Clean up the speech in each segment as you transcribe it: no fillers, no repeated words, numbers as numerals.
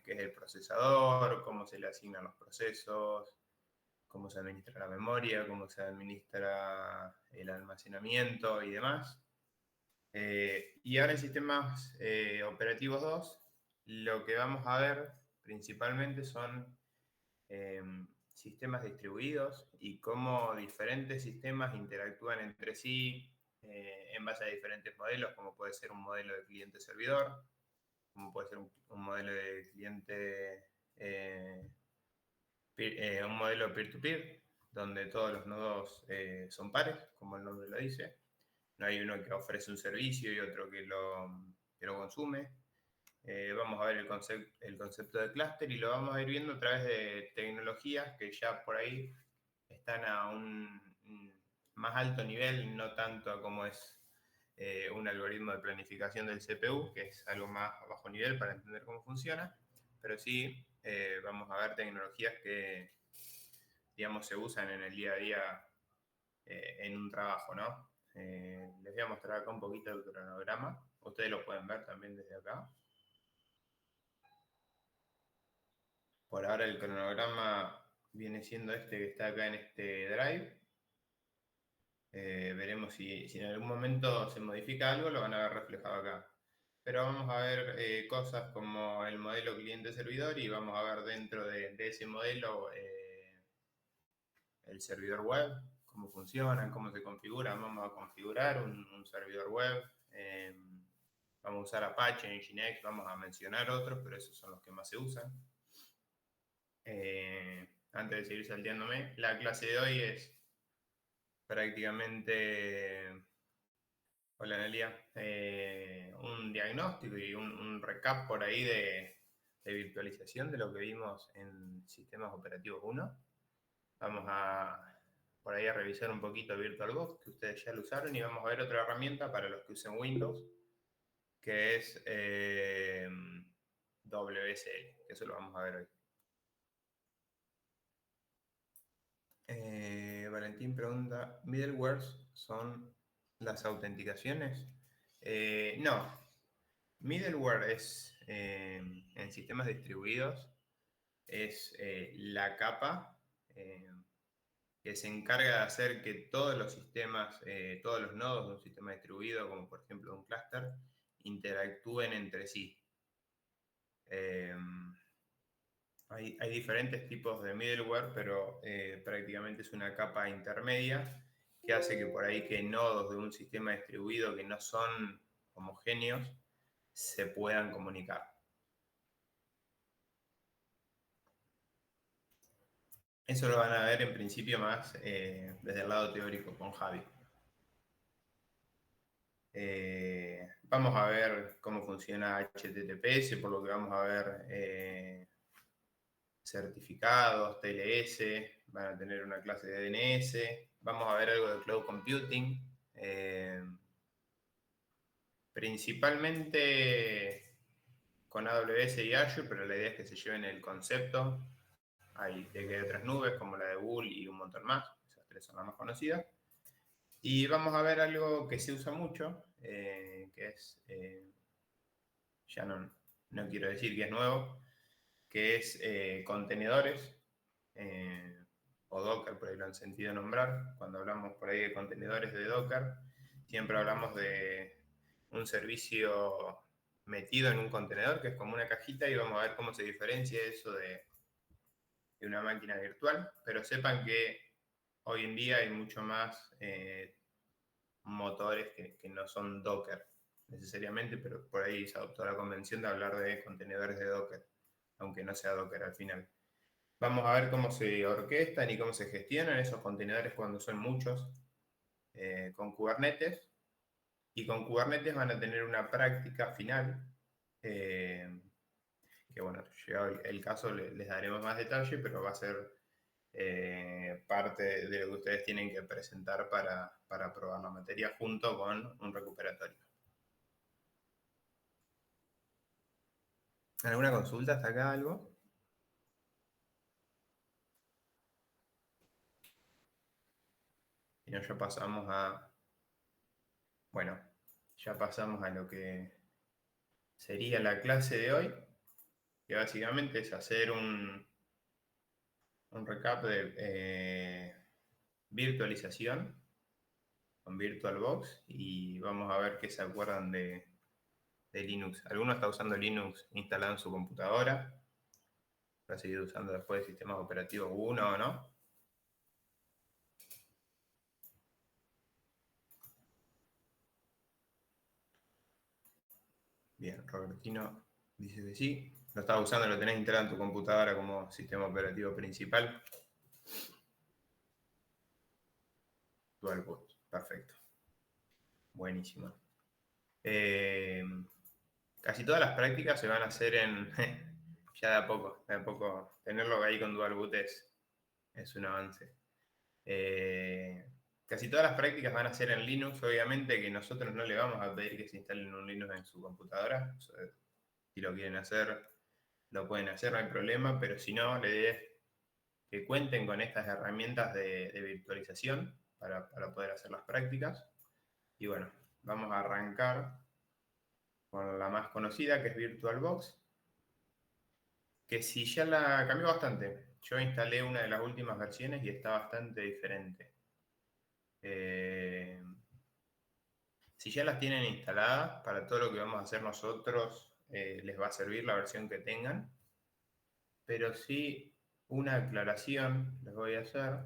qué es el procesador, cómo se le asignan los procesos, cómo se administra la memoria, cómo se administra el almacenamiento y demás. Y ahora en sistemas operativos 2, lo que vamos a ver principalmente son sistemas distribuidos y cómo diferentes sistemas interactúan entre sí en base a diferentes modelos, como puede ser un modelo de cliente-servidor, como puede ser un modelo de cliente, un modelo peer-to-peer, donde todos los nodos son pares, como el nombre lo dice. No hay uno que ofrece un servicio y otro que lo consume. Vamos a ver el concepto de clúster y lo vamos a ir viendo a través de tecnologías que ya por ahí están a un más alto nivel, no tanto como es un algoritmo de planificación del CPU, que es algo más a bajo nivel para entender cómo funciona, pero sí vamos a ver tecnologías que, digamos, se usan en el día a día en un trabajo, ¿no? Les voy a mostrar acá un poquito el cronograma. Ustedes lo pueden ver también desde acá. Por ahora el cronograma viene siendo este que está acá en este drive. Veremos si en algún momento se modifica algo, lo van a ver reflejado acá. Pero vamos a ver cosas como el modelo cliente-servidor y vamos a ver dentro de ese modelo el servidor web, cómo funcionan, cómo se configuran. Vamos a configurar un servidor web. Vamos a usar Apache, Nginx, vamos a mencionar otros, pero esos son los que más se usan. Antes de seguir salteándome, la clase de hoy es prácticamente, hola Nelia, un diagnóstico y un recap por ahí de virtualización de lo que vimos en sistemas operativos 1. Vamos a por ahí a revisar un poquito VirtualBox, que ustedes ya lo usaron, y vamos a ver otra herramienta para los que usen Windows, que es WSL, que eso lo vamos a ver hoy. Valentín pregunta, ¿middlewares son las autenticaciones? No, middleware es, en sistemas distribuidos, es la capa que se encarga de hacer que todos los sistemas, todos los nodos de un sistema distribuido, como por ejemplo un clúster, interactúen entre sí. Hay diferentes tipos de middleware, pero prácticamente es una capa intermedia que hace que por ahí que nodos de un sistema distribuido que no son homogéneos se puedan comunicar. Eso lo van a ver en principio más desde el lado teórico con Javi. Vamos a ver cómo funciona HTTPS, por lo que vamos a ver certificados, TLS, van a tener una clase de DNS, vamos a ver algo de Cloud Computing, principalmente con AWS y Azure, pero la idea es que se lleven el concepto. Hay otras nubes como la de Google y un montón más, esas tres son las más conocidas. Y vamos a ver algo que se usa mucho, que es, ya no quiero decir que es nuevo, que es contenedores o Docker, por ahí lo han sentido nombrar. Cuando hablamos por ahí de contenedores de Docker, siempre hablamos de un servicio metido en un contenedor, que es como una cajita, y vamos a ver cómo se diferencia eso de una máquina virtual. Pero sepan que hoy en día hay mucho más motores que no son Docker necesariamente, pero por ahí se adoptó la convención de hablar de contenedores de Docker, aunque no sea Docker al final. Vamos a ver cómo se orquestan y cómo se gestionan esos contenedores cuando son muchos con Kubernetes. Y con Kubernetes van a tener una práctica final, que bueno, llegado el caso les daremos más detalle, pero va a ser parte de lo que ustedes tienen que presentar para probar la materia junto con un recuperatorio. ¿Alguna consulta hasta acá, algo? Y no, ya pasamos a... Bueno, ya pasamos a lo que sería la clase de hoy. que básicamente es hacer un recap de virtualización con VirtualBox y vamos a ver qué se acuerdan de Linux. ¿Alguno está usando Linux instalado en su computadora? ¿Va a seguir usando después de sistemas operativos 1 o no? Bien, Robertino dice que sí. Lo estás usando, lo tenés instalado en tu computadora como sistema operativo principal. DualBoot, perfecto. Buenísimo. Casi todas las prácticas se van a hacer en... ya de a poco, de a poco. Tenerlo ahí con DualBoot es un avance. Casi todas las prácticas van a ser en Linux, obviamente que nosotros no le vamos a pedir que se instalen un Linux en su computadora. O sea, si lo quieren hacer, lo pueden hacer, no hay problema, pero si no, la idea es que cuenten con estas herramientas de virtualización para poder hacer las prácticas. Y bueno, vamos a arrancar con la más conocida, que es VirtualBox, que si ya la cambió bastante. Yo instalé una de las últimas versiones y está bastante diferente. Si ya las tienen instaladas, para todo lo que vamos a hacer nosotros, les va a servir la versión que tengan. Pero sí, una aclaración les voy a hacer.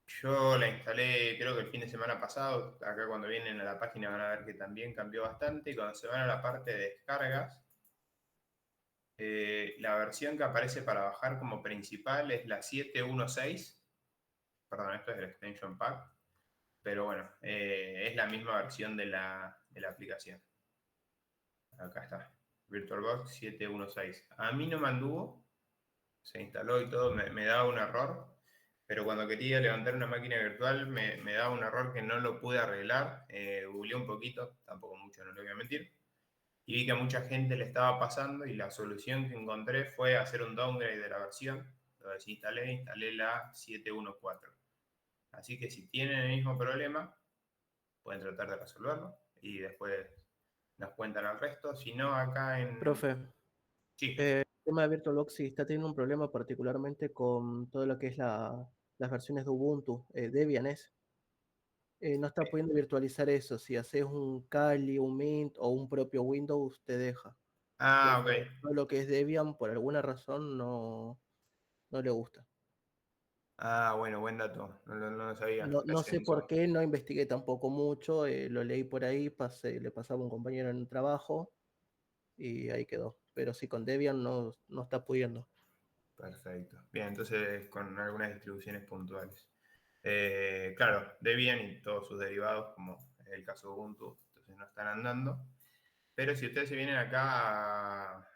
Yo la instalé creo que el fin de semana pasado. Acá cuando vienen a la página van a ver que también cambió bastante. Y cuando se van a la parte de descargas, la versión que aparece para bajar como principal es la 7.1.6. Perdón, esto es el extension pack. Pero bueno, es la misma versión de la aplicación. Acá está, VirtualBox 7.1.6. A mí no me anduvo, se instaló y todo, me daba un error, pero cuando quería levantar una máquina virtual me daba un error que no lo pude arreglar. Googleé un poquito, tampoco mucho, no le voy a mentir, y vi que a mucha gente le estaba pasando y la solución que encontré fue hacer un downgrade de la versión. Lo desinstalé, instalé la 7.1.4. Así que si tienen el mismo problema, pueden tratar de resolverlo y después nos cuentan el resto. Si no, acá en... Profe, Sí. el tema de VirtualBox sí está teniendo un problema particularmente con todo lo que es las versiones de Ubuntu, Debian es. No está pudiendo virtualizar eso. Si haces un Kali, un Mint o un propio Windows, te deja. Ah, ok. Pero todo lo que es Debian, por alguna razón, no le gusta. Ah, bueno, buen dato. No lo sabía. No sé por qué, no investigué tampoco mucho, lo leí por ahí, le pasaba a un compañero en el trabajo y ahí quedó. Pero sí, con Debian no está pudiendo. Perfecto. Bien, entonces con algunas distribuciones puntuales. Claro, Debian y todos sus derivados, como es el caso de Ubuntu, entonces no están andando. Pero si ustedes se vienen acá a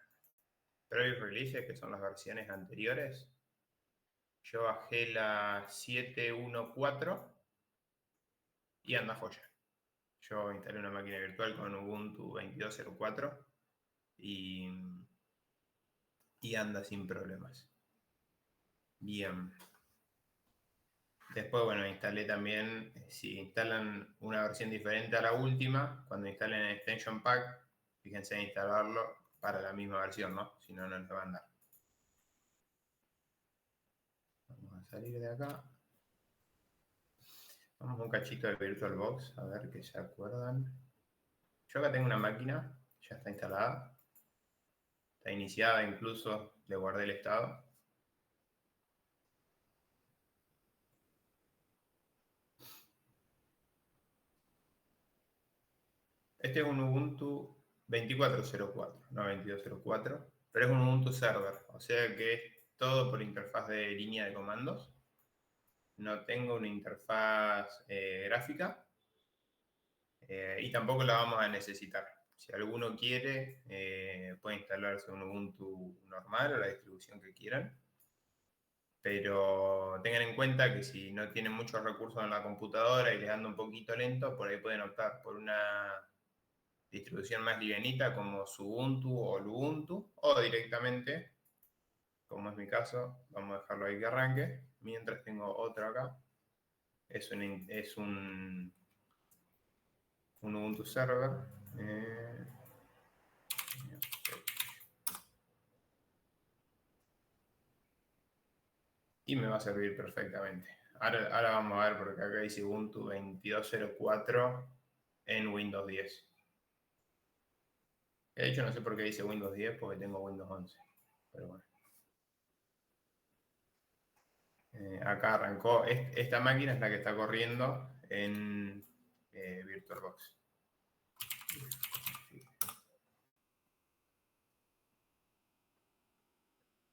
Previous Releases, que son las versiones anteriores, yo bajé la 7.1.4 y anda joya. Yo instalé una máquina virtual con Ubuntu 22.04 y, y anda sin problemas. Bien. Después, bueno, instalé también, si instalan una versión diferente a la última, cuando instalen el Extension Pack, fíjense en instalarlo para la misma versión, ¿no? Si no, no les va a andar. Vamos a salir de acá. Vamos a un cachito de VirtualBox, a ver que se acuerdan. Yo acá tengo una máquina, ya está instalada. Está iniciada incluso, le guardé el estado. Este es un Ubuntu 24.04, no 22.04, pero es un Ubuntu Server, o sea que es todo por interfaz de línea de comandos. No tengo una interfaz gráfica y tampoco la vamos a necesitar. Si alguno quiere, puede instalarse un Ubuntu normal o la distribución que quieran. Pero tengan en cuenta que si no tienen muchos recursos en la computadora y les anda un poquito lento, por ahí pueden optar por una distribución más livianita como Ubuntu o Lubuntu, o directamente, como es mi caso, vamos a dejarlo ahí que arranque, mientras tengo otro acá, un Ubuntu Server, y me va a servir perfectamente. Ahora vamos a ver, porque acá dice Ubuntu 22.04 en Windows 10. De hecho, no sé por qué dice Windows 10, porque tengo Windows 11. Pero bueno. Acá arrancó. Esta máquina es la que está corriendo en VirtualBox.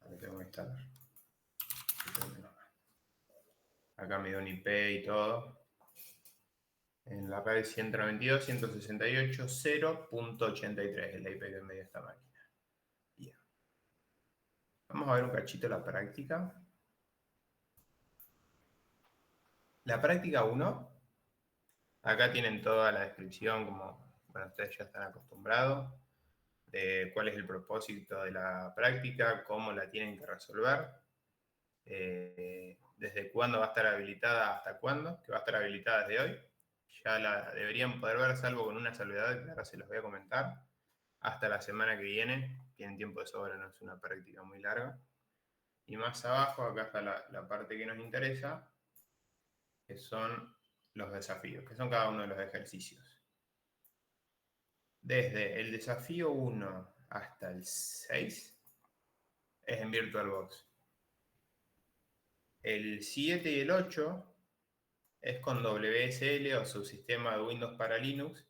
Ahora tengo que instalar. Acá me dio un IP y todo. En la red 192.168.0.83 es la IP que me dio esta máquina. Bien. Vamos a ver un cachito la práctica. La práctica 1. Acá tienen toda la descripción, como bueno, ustedes ya están acostumbrados, de cuál es el propósito de la práctica, cómo la tienen que resolver, desde cuándo va a estar habilitada hasta cuándo, que va a estar habilitada desde hoy. Ya la deberían poder ver, salvo con una salvedad que ahora se los voy a comentar. Hasta la semana que viene, tienen tiempo de sobra, no es una práctica muy larga. Y más abajo, acá está la parte que nos interesa, que son los desafíos, que son cada uno de los ejercicios. Desde el desafío 1 hasta el 6 es en VirtualBox. El 7 y el 8 es con WSL o subsistema de Windows para Linux,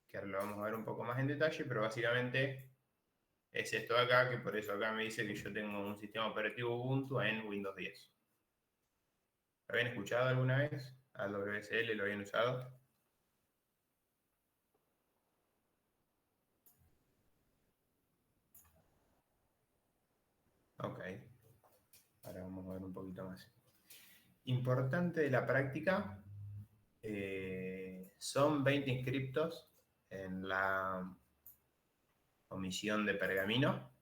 que ahora lo vamos a ver un poco más en detalle, pero básicamente es esto de acá, que por eso acá me dice que yo tengo un sistema operativo Ubuntu en Windows 10. ¿Lo habían escuchado alguna vez? ¿Al WSL lo habían usado? Ok, ahora vamos a ver un poquito más. Importante de la práctica, son 20 inscriptos en la comisión de Pergamino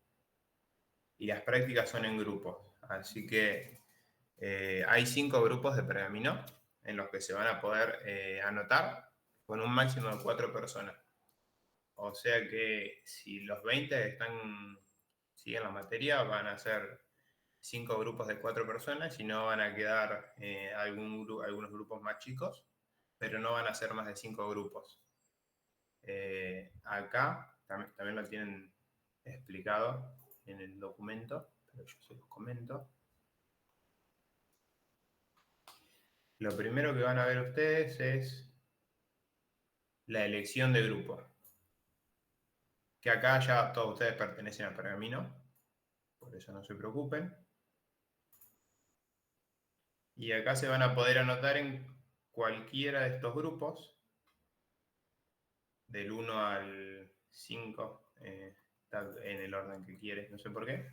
y las prácticas son en grupos. Así que hay 5 grupos de Pergamino en los que se van a poder anotar con un máximo de 4 personas. O sea que si los 20 siguen la materia, van a ser 5 grupos de 4 personas y no van a quedar algunos grupos más chicos, pero no van a ser más de 5 grupos. Acá también lo tienen explicado en el documento, pero yo se los comento. Lo primero que van a ver ustedes es la elección de grupo. Que acá ya todos ustedes pertenecen a Pergamino, por eso no se preocupen. Y acá se van a poder anotar en cualquiera de estos grupos, del 1 al 5, está en el orden que quieres, no sé por qué.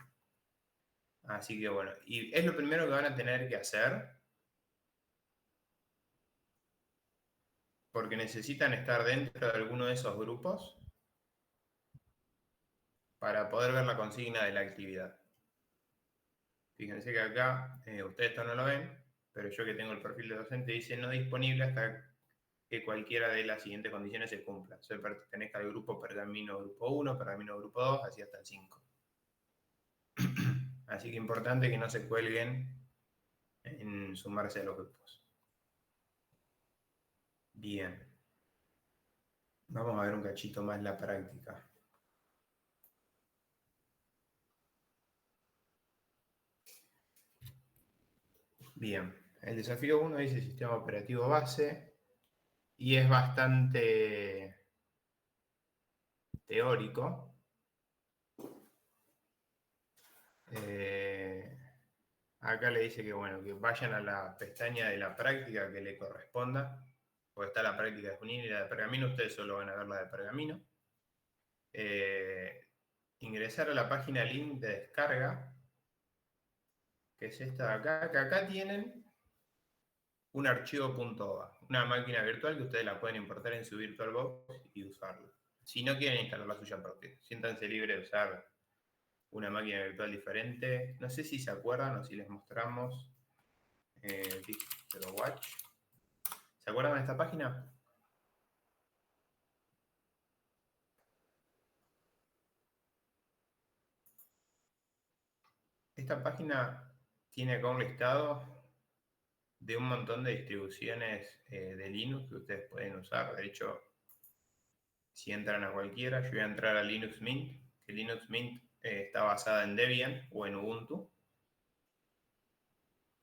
Así que bueno, y es lo primero que van a tener que hacer, porque necesitan estar dentro de alguno de esos grupos para poder ver la consigna de la actividad. Fíjense que acá, ustedes esto no lo ven, pero yo que tengo el perfil de docente dice no disponible hasta que cualquiera de las siguientes condiciones se cumpla. Se pertenezca al grupo Pergamino grupo 1, Pergamino grupo 2, así hasta el 5. Así que importante que no se cuelguen en sumarse a los grupos. Bien. Vamos a ver un cachito más la práctica. Bien. El desafío 1 dice sistema operativo base y es bastante teórico. Acá le dice que, bueno, que vayan a la pestaña de la práctica que le corresponda, porque está la práctica de Junín y la de Pergamino, ustedes solo van a ver la de Pergamino. Ingresar a la página link de descarga, que es esta de acá, que acá tienen un archivo .ova, una máquina virtual que ustedes la pueden importar en su VirtualBox y usarla. Si no quieren instalar la suya propia, siéntanse libres de usar una máquina virtual diferente. No sé si se acuerdan o si les mostramos DistroWatch. ¿Se acuerdan de esta página? Esta página tiene acá un listado de un montón de distribuciones de Linux que ustedes pueden usar. De hecho, si entran a cualquiera, yo voy a entrar a Linux Mint, que Linux Mint está basada en Debian o en Ubuntu,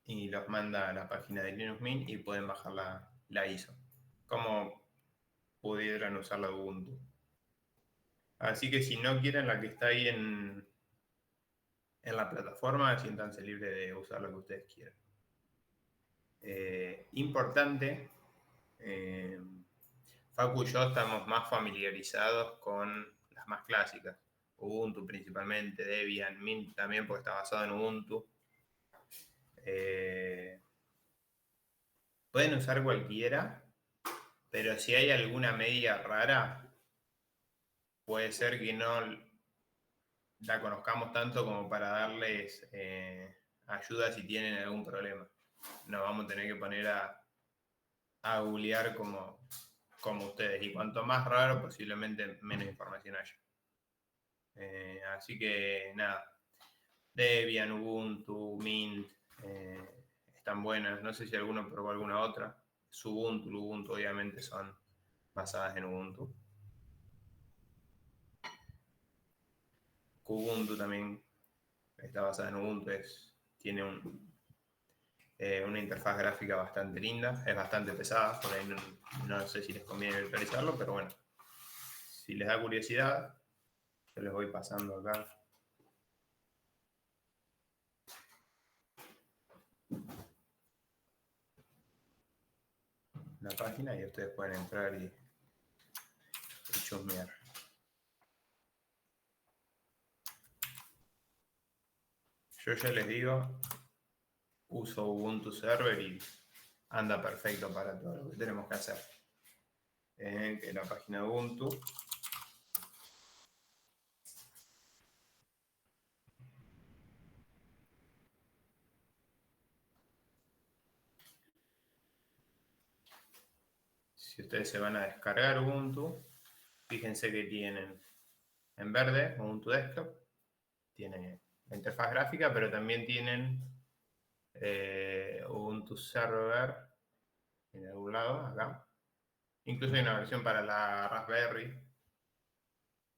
y los manda a la página de Linux Mint y pueden bajar la ISO, como pudieran usar la Ubuntu. Así que si no quieren la que está ahí en la plataforma, siéntanse libres de usar lo que ustedes quieran. Importante, Facu y yo estamos más familiarizados con las más clásicas. Ubuntu principalmente, Debian, Mint también porque está basado en Ubuntu. Pueden usar cualquiera, pero si hay alguna media rara, puede ser que no la conozcamos tanto como para darles ayuda si tienen algún problema. Nos vamos a tener que poner a googlear como ustedes. Y cuanto más raro, posiblemente menos información haya. Así que nada, Debian, Ubuntu, Mint, están buenas. No sé si alguno probó alguna otra. Ubuntu obviamente son basadas en Ubuntu. Kubuntu también está basada en Ubuntu, tiene una interfaz gráfica bastante linda, es bastante pesada, por ahí no sé si les conviene virtualizarlo, pero bueno, si les da curiosidad, yo les voy pasando acá. La página y ustedes pueden entrar y chusmear. Yo ya les digo, uso Ubuntu Server y anda perfecto para todo lo que tenemos que hacer. Que la página de Ubuntu. Si ustedes se van a descargar Ubuntu, fíjense que tienen en verde Ubuntu Desktop, tiene la interfaz gráfica, pero también tienen Ubuntu Server en algún lado, acá. Incluso hay una versión para la Raspberry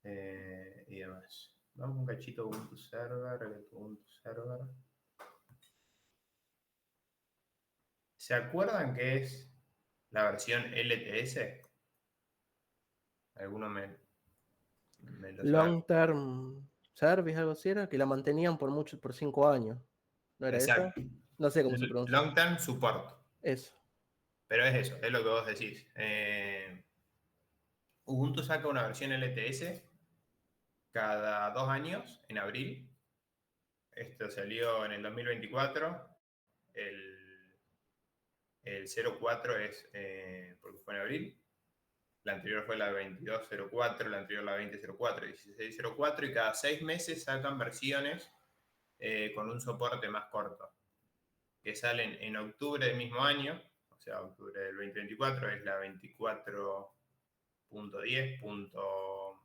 y demás. Vamos un cachito Ubuntu Server, Ubuntu Server. ¿Se acuerdan qué es la versión LTS? ¿Alguno me lo sabe? Long Term Service, algo así era, que la mantenían por 5 años. ¿No era esa? Exacto. No sé cómo se pronuncia. Long Term Support. Eso. Pero es eso, es lo que vos decís. Ubuntu saca una versión LTS cada 2 años, en abril. Esto salió en el 2024. El 04 es porque fue en abril. La anterior fue la 2204, la anterior la 2004, 1604, y cada 6 meses sacan versiones con un soporte más corto, que salen en octubre del mismo año, o sea, octubre del 2024 es la 24.10.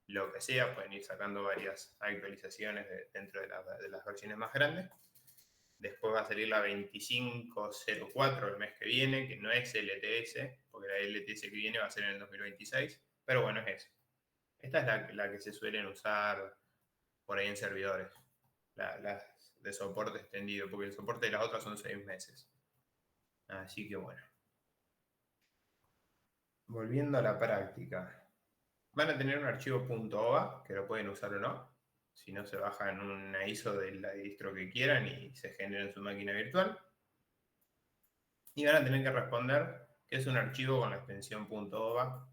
Lo que sea, pueden ir sacando varias actualizaciones dentro de las versiones más grandes. Después va a salir la 2504 el mes que viene, que no es LTS, porque la LTS que viene va a ser en el 2026, pero bueno, es eso. Esta es la que se suelen usar por ahí en servidores, las de soporte extendido, porque el soporte de las otras son 6 meses. Así que bueno. Volviendo a la práctica. Van a tener un archivo .ova, que lo pueden usar o no. Si no, se bajan una ISO de la distro que quieran y se genera en su máquina virtual. Y van a tener que responder que es un archivo con la extensión .ova.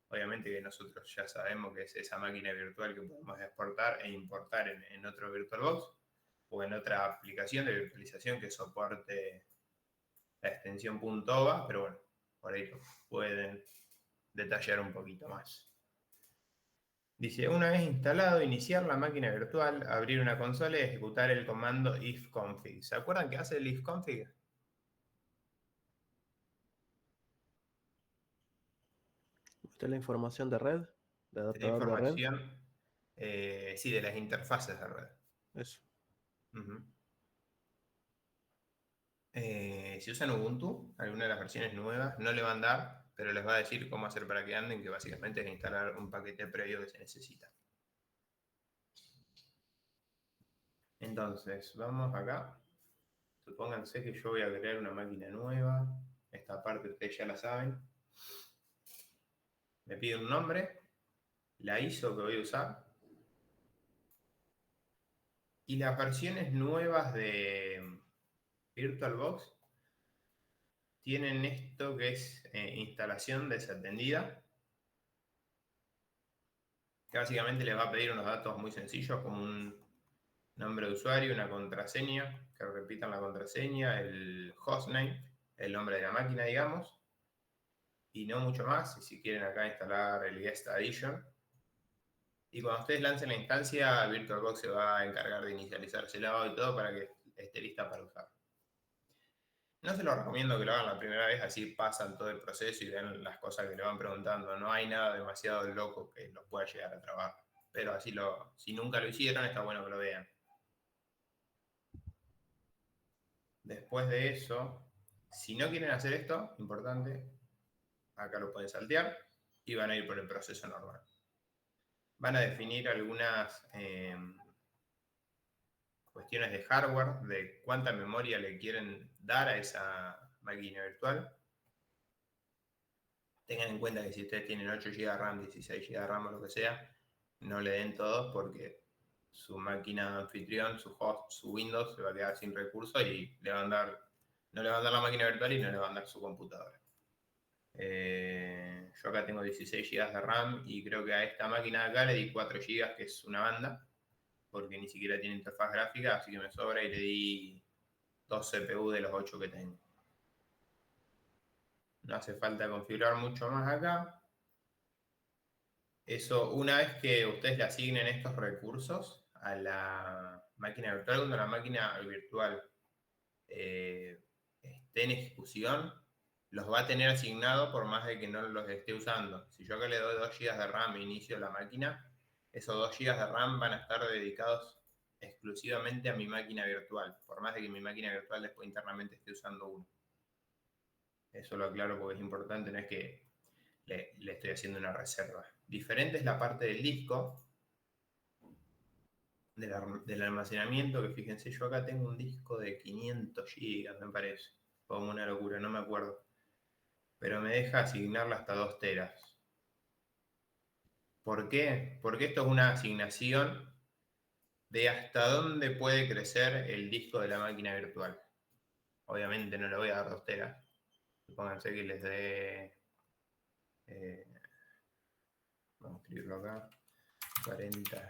Obviamente que nosotros ya sabemos que es esa máquina virtual que podemos exportar e importar en otro VirtualBox o en otra aplicación de virtualización que soporte la extensión .ova, pero bueno, por ahí lo pueden detallar un poquito más. Dice, una vez instalado, iniciar la máquina virtual, abrir una consola y ejecutar el comando ifconfig. ¿Se acuerdan qué hace el ifconfig? ¿Esta es la información de red? ¿De De la adaptador de red? información, sí, de las interfaces de red. Eso. Uh -huh. Si usan Ubuntu, alguna de las versiones nuevas, no le van a dar, pero les va a decir cómo hacer para que anden, que básicamente es instalar un paquete previo que se necesita. Entonces, vamos acá. Supónganse que yo voy a crear una máquina nueva. Esta parte ustedes ya la saben. Me pide un nombre, la ISO que voy a usar. Y las versiones nuevas de VirtualBox tienen esto que es instalación desatendida, que básicamente les va a pedir unos datos muy sencillos como un nombre de usuario, una contraseña, que repitan la contraseña, el hostname, el nombre de la máquina, digamos, y no mucho más. Y si quieren acá instalar el Guest Addition. Y cuando ustedes lancen la instancia, VirtualBox se va a encargar de inicializársela y todo para que esté lista para usar. No se lo recomiendo que lo hagan la primera vez, así pasan todo el proceso y ven las cosas que le van preguntando. No hay nada demasiado loco que los pueda llegar a trabar. Pero así si nunca lo hicieron, está bueno que lo vean. Después de eso, si no quieren hacer esto, importante, acá lo pueden saltear y van a ir por el proceso normal. Van a definir algunas cuestiones de hardware, de cuánta memoria le quieren dar a esa máquina virtual. Tengan en cuenta que si ustedes tienen 8 GB de RAM, 16 GB de RAM o lo que sea, no le den todos porque su máquina anfitrión, su host, su Windows se va a quedar sin recursos y no le van a dar la máquina virtual y no le van a dar su computadora. Yo acá tengo 16 GB de RAM y creo que a esta máquina de acá le di 4 GB, que es una banda, porque ni siquiera tiene interfaz gráfica, así que me sobra y le di 2 CPU de los 8 que tengo. No hace falta configurar mucho más acá. Eso, una vez que ustedes le asignen estos recursos a la máquina virtual, cuando la máquina virtual esté en ejecución, los va a tener asignados por más de que no los esté usando. Si yo acá le doy 2 GB de RAM e inicio la máquina, esos 2 GB de RAM van a estar dedicados exclusivamente a mi máquina virtual, por más de que mi máquina virtual después internamente esté usando uno. Eso lo aclaro porque es importante, no es que le estoy haciendo una reserva. Diferente es la parte del disco, del almacenamiento, que fíjense, yo acá tengo un disco de 500 GB, me parece, como una locura, no me acuerdo, pero me deja asignarla hasta 2 teras. ¿Por qué? Porque esto es una asignación de hasta dónde puede crecer el disco de la máquina virtual. Obviamente no le voy a dar 2 teras. Supónganse que les dé... vamos a escribirlo acá. 40.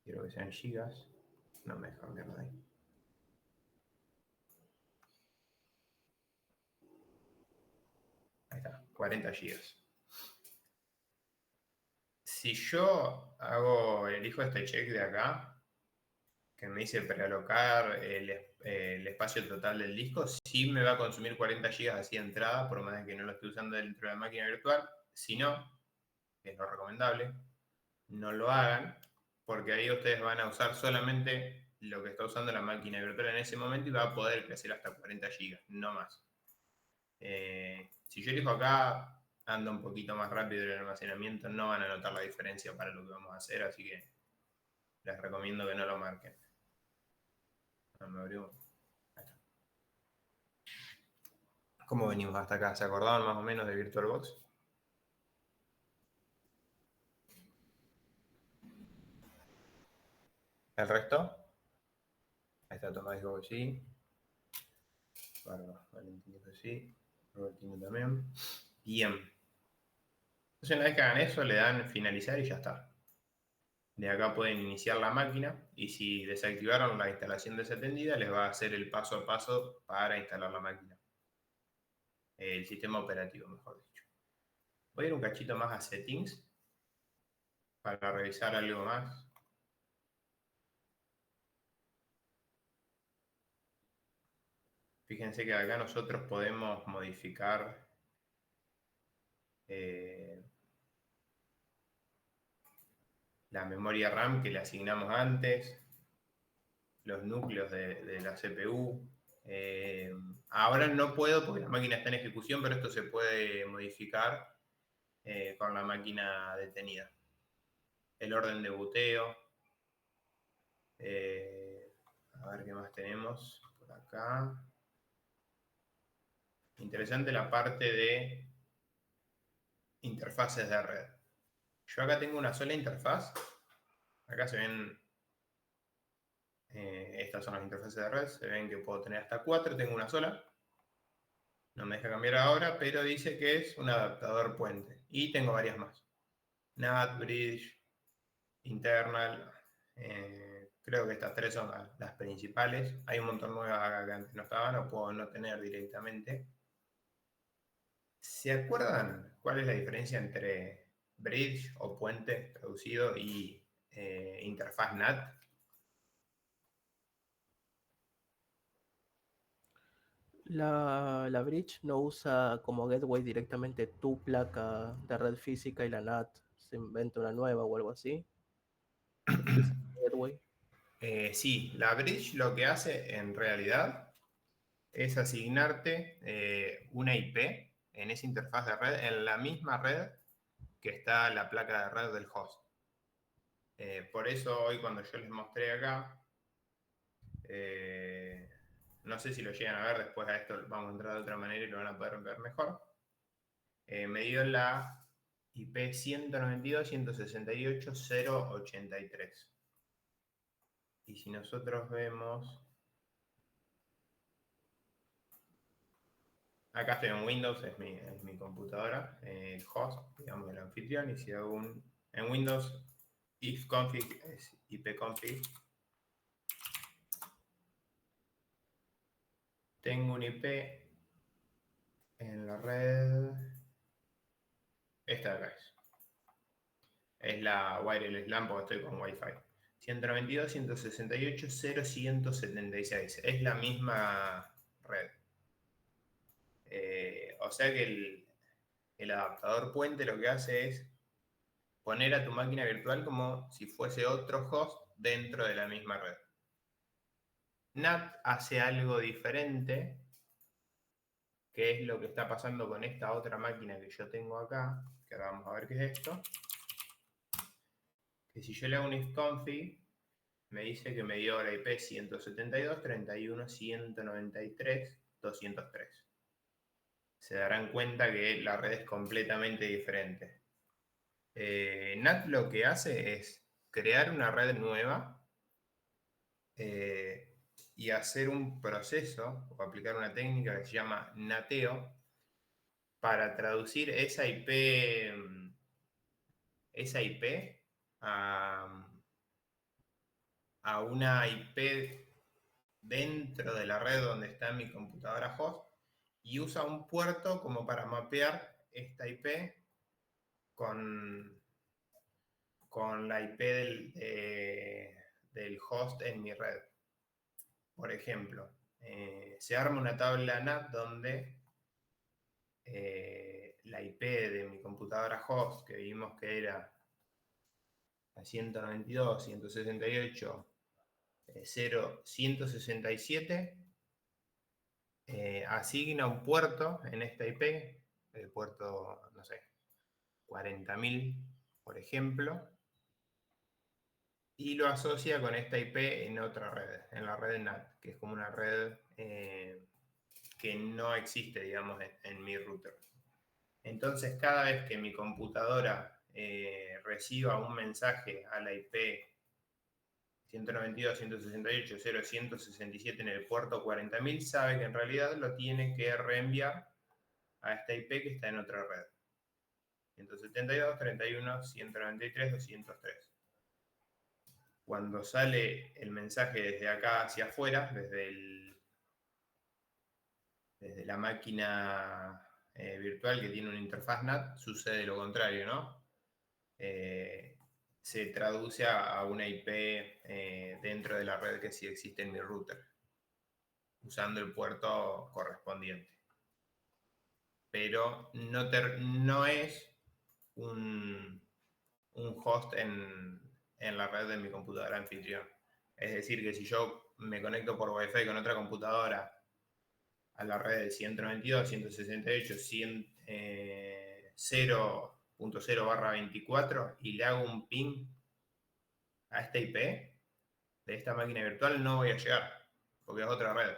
Quiero que sean gigas. No me dejan cambiarlo de ahí. Ahí está, 40 gigas. Si yo elijo este check de acá, que me dice prealocar el espacio total del disco, sí me va a consumir 40 GB así de entrada, por más de que no lo esté usando dentro de la máquina virtual. Si no, que es lo recomendable, no lo hagan, porque ahí ustedes van a usar solamente lo que está usando la máquina virtual en ese momento y va a poder crecer hasta 40 GB, no más. Si yo elijo acá, anda un poquito más rápido el almacenamiento, no van a notar la diferencia para lo que vamos a hacer, así que les recomiendo que no lo marquen. Me abrió. ¿Cómo venimos hasta acá? ¿Se acordaban más o menos de VirtualBox? ¿El resto? Ahí está Tomás, dijo que sí. Valentín dijo que sí. Robertino también. Bien. Entonces, una vez que hagan eso, le dan finalizar y ya está. De acá pueden iniciar la máquina y si desactivaron la instalación desatendida, les va a hacer el paso a paso para instalar la máquina. El sistema operativo, mejor dicho. Voy a ir un cachito más a Settings para revisar algo más. Fíjense que acá nosotros podemos modificar la memoria RAM que le asignamos antes, los núcleos de la CPU, Ahora no puedo porque la máquina está en ejecución, pero esto se puede modificar con la máquina detenida. El orden de boteo. A ver qué más tenemos por acá. Interesante la parte de interfaces de red. Yo acá tengo una sola interfaz. Acá se ven, estas son las interfaces de red. Se ven que puedo tener hasta 4, tengo una sola. No me deja cambiar ahora, pero dice que es un adaptador puente. Y tengo varias más. NAT, Bridge, Internal. Creo que estas 3 son las principales. Hay un montón nuevas acá que antes no estaban, o puedo no tener directamente. ¿Se acuerdan cuál es la diferencia entre bridge o puente traducido y interfaz NAT? La bridge no usa como gateway directamente tu placa de red física y la NAT se inventa una nueva o algo así. Utiliza gateway. Sí, la bridge lo que hace en realidad es asignarte una IP en esa interfaz de red, en la misma red que está la placa de red del host. Por eso hoy cuando yo les mostré acá, no sé si lo llegan a ver, después a esto vamos a entrar de otra manera y lo van a poder ver mejor. Me dio la IP 192.168.083. Y si nosotros vemos, acá estoy en Windows, es mi computadora, el host, digamos, el anfitrión, y si hago en Windows, ifconfig es ipconfig, tengo un IP en la red, esta de acá es la wireless LAN porque estoy con Wi-Fi. 192.168.0.176, es la misma red. O sea que el adaptador puente lo que hace es poner a tu máquina virtual como si fuese otro host dentro de la misma red. NAT hace algo diferente, que es lo que está pasando con esta otra máquina que yo tengo acá, que ahora vamos a ver qué es esto. Que si yo le hago un ifconfig, me dice que me dio la IP 172.31.193.203. Se darán cuenta que la red es completamente diferente. NAT lo que hace es crear una red nueva y hacer un proceso o aplicar una técnica que se llama nateo para traducir esa IP a una IP dentro de la red donde está mi computadora host y usa un puerto como para mapear esta IP con la IP del host en mi red. Por ejemplo, se arma una tabla NAT donde la IP de mi computadora host, que vimos que era la 192.168.0.167, asigna un puerto en esta IP, el puerto, no sé, 40.000, por ejemplo, y lo asocia con esta IP en otra red, en la red NAT, que es como una red que no existe, digamos, en mi router. Entonces, cada vez que mi computadora reciba un mensaje a la IP 192.168.0.167 en el puerto 40.000, sabe que en realidad lo tiene que reenviar a esta IP que está en otra red. 172.31.193.203. Cuando sale el mensaje desde acá hacia afuera, desde la máquina virtual que tiene una interfaz NAT, sucede lo contrario, ¿no? Se traduce a una IP dentro de la red que sí existe en mi router, usando el puerto correspondiente. Pero no es un host en la red de mi computadora anfitrión. Es decir, que si yo me conecto por Wi-Fi con otra computadora a la red de 192.168.0.0/24 y le hago un ping a esta IP de esta máquina virtual, no voy a llegar, porque es otra red.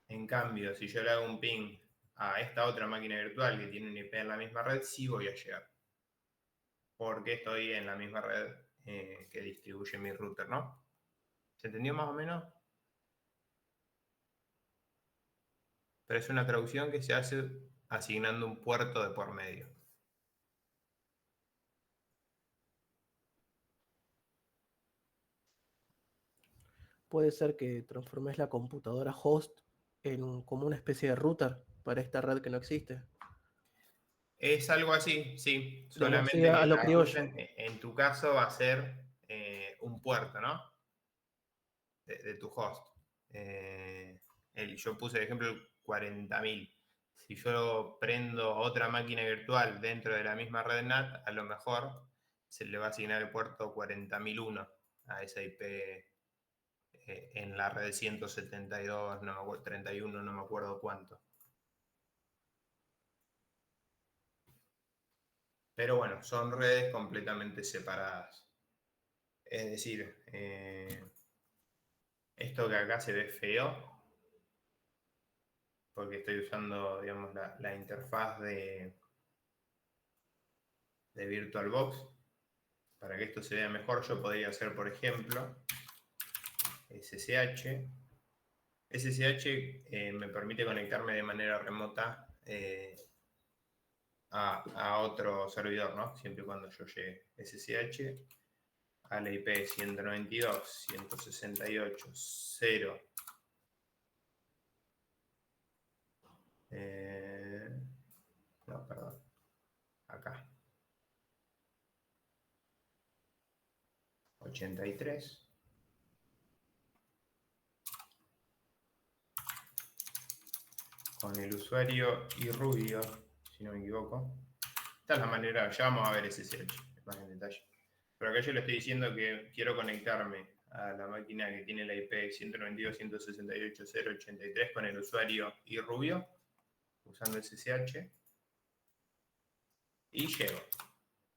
En cambio, si yo le hago un ping a esta otra máquina virtual que tiene un IP en la misma red, sí voy a llegar. Porque estoy en la misma red que distribuye mi router, ¿no? ¿Se entendió más o menos? Pero es una traducción que se hace asignando un puerto de por medio. Puede ser que transformes la computadora host como una especie de router para esta red que no existe. Es algo así, sí. Digamos, sí, Solamente a que lo la criollo. router, en tu caso, va a ser un puerto, ¿no? De tu host. Yo puse de ejemplo el 40.000. Si yo prendo otra máquina virtual dentro de la misma red NAT, a lo mejor se le va a asignar el puerto 40.001 a esa IP en la red 172, no me acuerdo, 31, no me acuerdo cuánto. Pero bueno, son redes completamente separadas. Es decir, esto que acá se ve feo, porque estoy usando, digamos, la interfaz de VirtualBox. Para que esto se vea mejor, yo podría hacer, por ejemplo, SSH. SSH me permite conectarme de manera remota a otro servidor, ¿no? Siempre y cuando yo llegue. SSH a la IP 192.168.0. No, perdón. Acá. 83. Con el usuario y Rubio, si no me equivoco. Esta es la manera, ya vamos a ver SSH más en detalle. Pero acá yo le estoy diciendo que quiero conectarme a la máquina que tiene la IP 192.168.0.83 con el usuario y Rubio, usando SSH, y llego.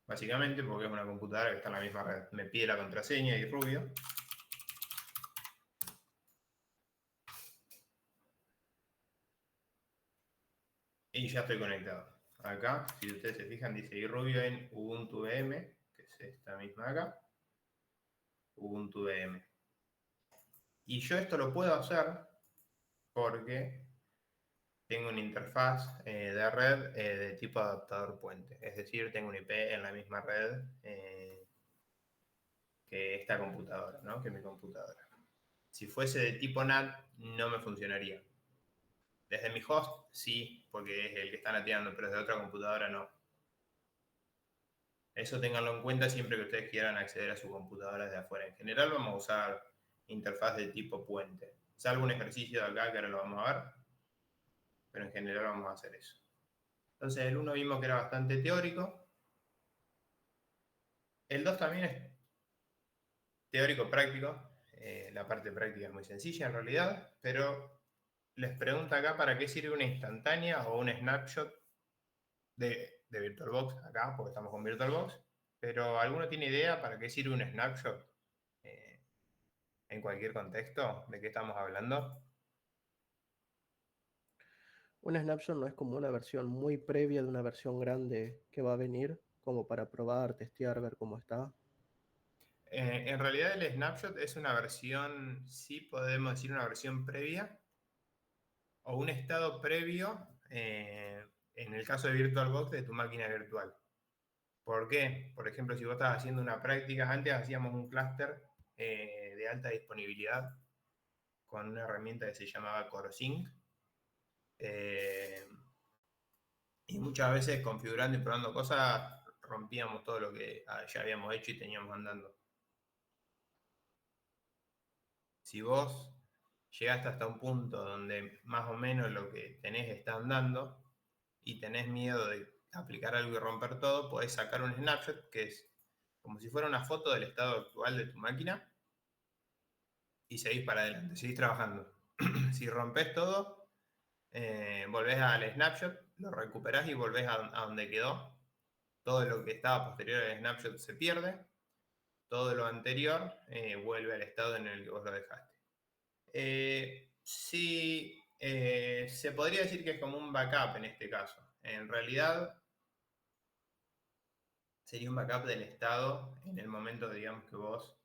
Básicamente porque es una computadora que está en la misma red. Me pide la contraseña y Rubio. Y ya estoy conectado. Acá, si ustedes se fijan, dice iRubio en Ubuntu VM, que es esta misma acá. Ubuntu VM. Y yo esto lo puedo hacer porque tengo una interfaz de red de tipo adaptador puente. Es decir, tengo un IP en la misma red que esta computadora, ¿no? Que mi computadora. Si fuese de tipo NAT, no me funcionaría. Desde mi host, sí, porque es el que está nateando, pero desde otra computadora no. Eso ténganlo en cuenta siempre que ustedes quieran acceder a su computadora desde afuera. En general vamos a usar interfaz de tipo puente. Salvo un ejercicio de acá que ahora lo vamos a ver, pero en general vamos a hacer eso. Entonces el 1 vimos que era bastante teórico. El 2 también es teórico-práctico. La parte práctica es muy sencilla en realidad, pero les pregunta acá para qué sirve una instantánea o un snapshot de VirtualBox acá, porque estamos con VirtualBox. Pero ¿alguno tiene idea para qué sirve un snapshot en cualquier contexto? ¿De qué estamos hablando? Un snapshot no es como una versión muy previa de una versión grande que va a venir, como para probar, testear, ver cómo está. En realidad el snapshot es una versión, sí podemos decir una versión previa o un estado previo en el caso de VirtualBox de tu máquina virtual. ¿Por qué? Por ejemplo, si vos estás haciendo una práctica, antes hacíamos un clúster de alta disponibilidad con una herramienta que se llamaba CoreSync. Y muchas veces configurando y probando cosas rompíamos todo lo que ya habíamos hecho y teníamos andando. Si vos llegaste hasta un punto donde más o menos lo que tenés está andando y tenés miedo de aplicar algo y romper todo, podés sacar un snapshot que es como si fuera una foto del estado actual de tu máquina y seguís para adelante, seguís trabajando. Si rompes todo, volvés al snapshot, lo recuperás y volvés a donde quedó. Todo lo que estaba posterior al snapshot se pierde. Todo lo anterior vuelve al estado en el que vos lo dejaste. Sí, se podría decir que es como un backup en este caso. En realidad, sería un backup del estado en el momento, digamos, que vos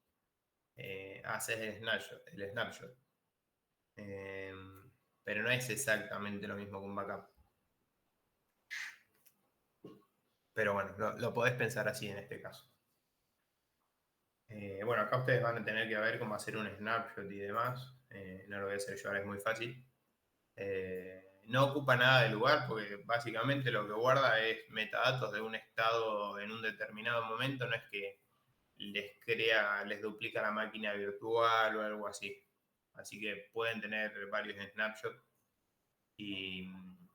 haces el snapshot. Pero no es exactamente lo mismo que un backup. Pero bueno, lo podés pensar así en este caso. Bueno, acá ustedes van a tener que ver cómo hacer un snapshot y demás. No lo voy a hacer yo ahora, es muy fácil. No ocupa nada de lugar porque básicamente lo que guarda es metadatos de un estado en un determinado momento, no es que les duplica la máquina virtual o algo así. Así que pueden tener varios snapshots y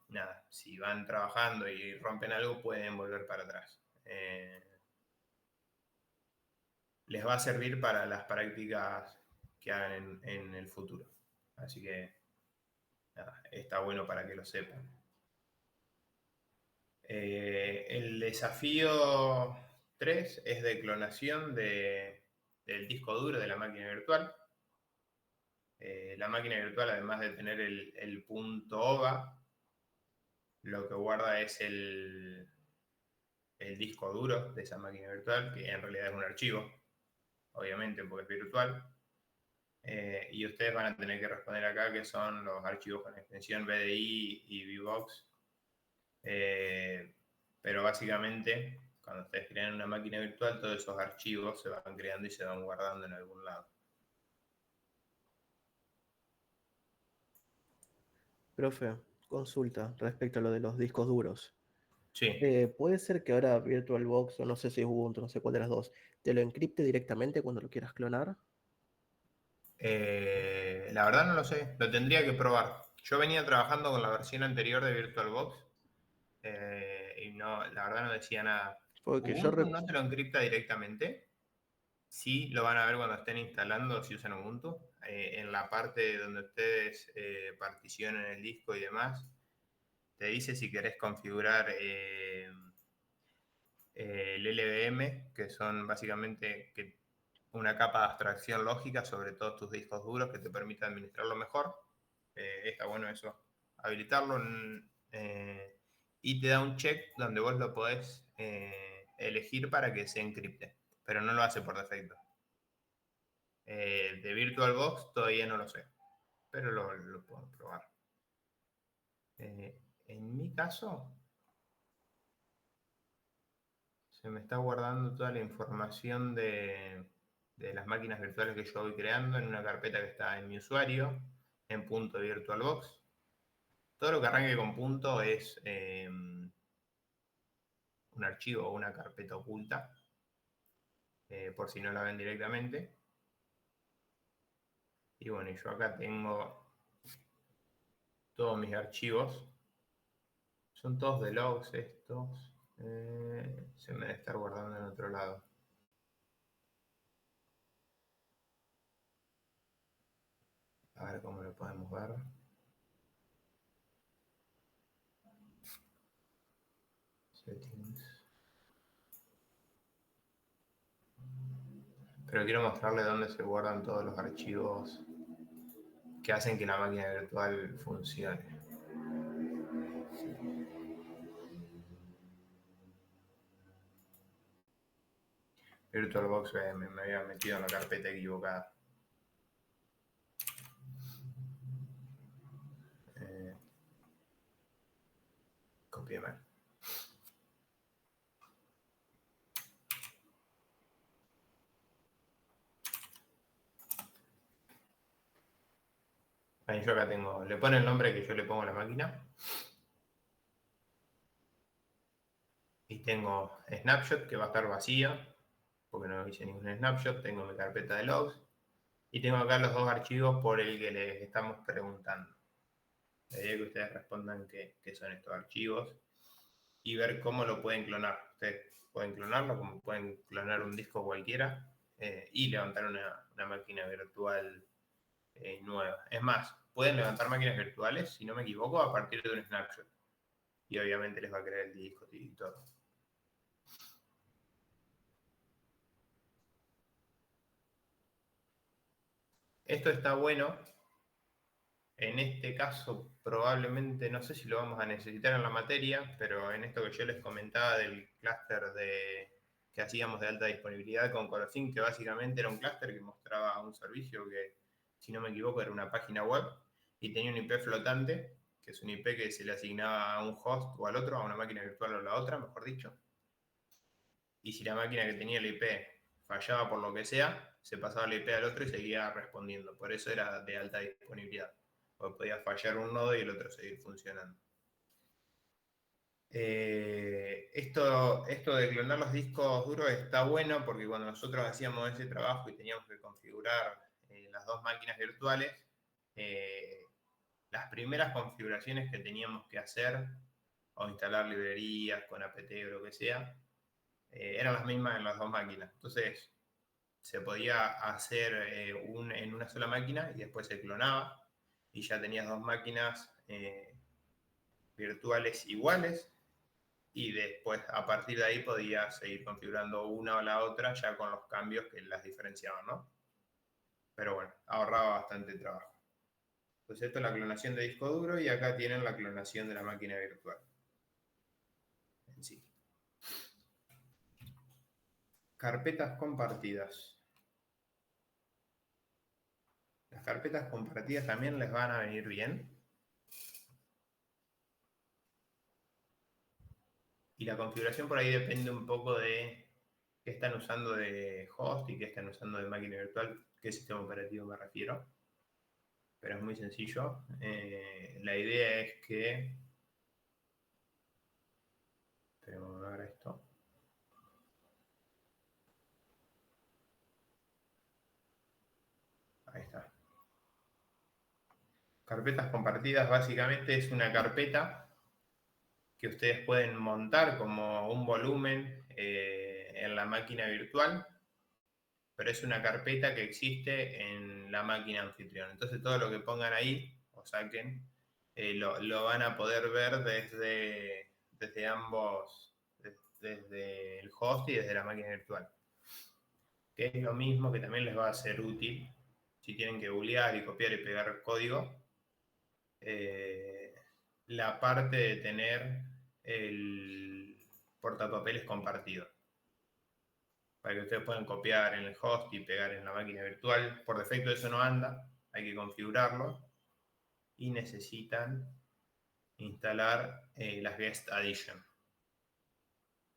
nada, si van trabajando y rompen algo pueden volver para atrás. Les va a servir para las prácticas que hagan en el futuro. Así que nada, está bueno para que lo sepan. El desafío 3 es de clonación del disco duro de la máquina virtual. La máquina virtual, además de tener el punto OVA, lo que guarda es el disco duro de esa máquina virtual, que en realidad es un archivo, obviamente porque es virtual. Y ustedes van a tener que responder acá que son los archivos con extensión BDI y VBox. Pero básicamente, cuando ustedes crean una máquina virtual, todos esos archivos se van creando y se van guardando en algún lado. Profe, consulta respecto a lo de los discos duros. Sí. ¿Puede ser que ahora VirtualBox, o no sé si es Ubuntu, no sé cuál de las dos, te lo encripte directamente cuando lo quieras clonar? La verdad no lo sé, lo tendría que probar. Yo venía trabajando con la versión anterior de VirtualBox y no, la verdad no decía nada. Porque yo, Ubuntu no te lo encripta directamente. Sí, lo van a ver cuando estén instalando, si usan Ubuntu. En la parte donde ustedes particionen el disco y demás, te dice si querés configurar el LVM, que son básicamente una capa de abstracción lógica sobre todos tus discos duros que te permite administrarlo mejor. Está bueno eso, habilitarlo. Y te da un check donde vos lo podés elegir para que se encripte, pero no lo hace por defecto. De VirtualBox todavía no lo sé, pero lo puedo probar. En mi caso, se me está guardando toda la información de las máquinas virtuales que yo voy creando en una carpeta que está en mi usuario, en punto VirtualBox. Todo lo que arranque con punto es un archivo o una carpeta oculta, por si no la ven directamente. Y bueno, yo acá tengo todos mis archivos. Son todos de logs estos. Se me debe estar guardando en otro lado. A ver cómo lo podemos ver. Settings. Pero quiero mostrarle dónde se guardan todos los archivos que hacen que la máquina virtual funcione. VirtualBox me había metido en la carpeta equivocada. Copié mal. Ahí yo acá tengo, le pone el nombre que yo le pongo a la máquina. Y tengo Snapshot que va a estar vacía, porque no hice ningún snapshot. Tengo mi carpeta de logs. Y tengo acá los dos archivos por el que les estamos preguntando. La idea es que ustedes respondan qué son estos archivos y ver cómo lo pueden clonar. Ustedes pueden clonarlo como pueden clonar un disco cualquiera y levantar una máquina virtual nueva. Es más, pueden levantar máquinas virtuales, si no me equivoco, a partir de un snapshot. Y obviamente les va a crear el disco y todo. Esto está bueno. En este caso, probablemente, no sé si lo vamos a necesitar en la materia, pero en esto que yo les comentaba del clúster que hacíamos de alta disponibilidad con Corosync, que básicamente era un clúster que mostraba un servicio que, si no me equivoco, era una página web y tenía un IP flotante, que es un IP que se le asignaba a un host o al otro, a una máquina virtual o a la otra, mejor dicho. Y si la máquina que tenía el IP fallaba por lo que sea, se pasaba el IP al otro y seguía respondiendo. Por eso era de alta disponibilidad. Porque podía fallar un nodo y el otro seguir funcionando. Esto de clonar los discos duros está bueno porque cuando nosotros hacíamos ese trabajo y teníamos que configurar las dos máquinas virtuales, las primeras configuraciones que teníamos que hacer o instalar librerías con apt o lo que sea, eran las mismas en las dos máquinas. Entonces, se podía hacer en una sola máquina y después se clonaba y ya tenías dos máquinas virtuales iguales y después a partir de ahí podías seguir configurando una o la otra ya con los cambios que las diferenciaban, ¿no? Pero bueno, ahorraba bastante trabajo. Entonces esto es la clonación de disco duro y acá tienen la clonación de la máquina virtual en sí. Carpetas compartidas. Las carpetas compartidas también les van a venir bien. Y la configuración por ahí depende un poco de qué están usando de host y qué están usando de máquina virtual, qué sistema operativo me refiero. Pero es muy sencillo. La idea es que... Tenemos que ver esto. Ahí está. Carpetas compartidas básicamente es una carpeta que ustedes pueden montar como un volumen en la máquina virtual, pero es una carpeta que existe en la máquina anfitrión. Entonces todo lo que pongan ahí o saquen lo van a poder ver desde ambos, desde el host y desde la máquina virtual. Que es lo mismo que también les va a ser útil si tienen que boolear y copiar y pegar código. La parte de tener el portapapeles compartido. Para que ustedes puedan copiar en el host y pegar en la máquina virtual. Por defecto eso no anda, hay que configurarlo. Y necesitan instalar las Guest Addition.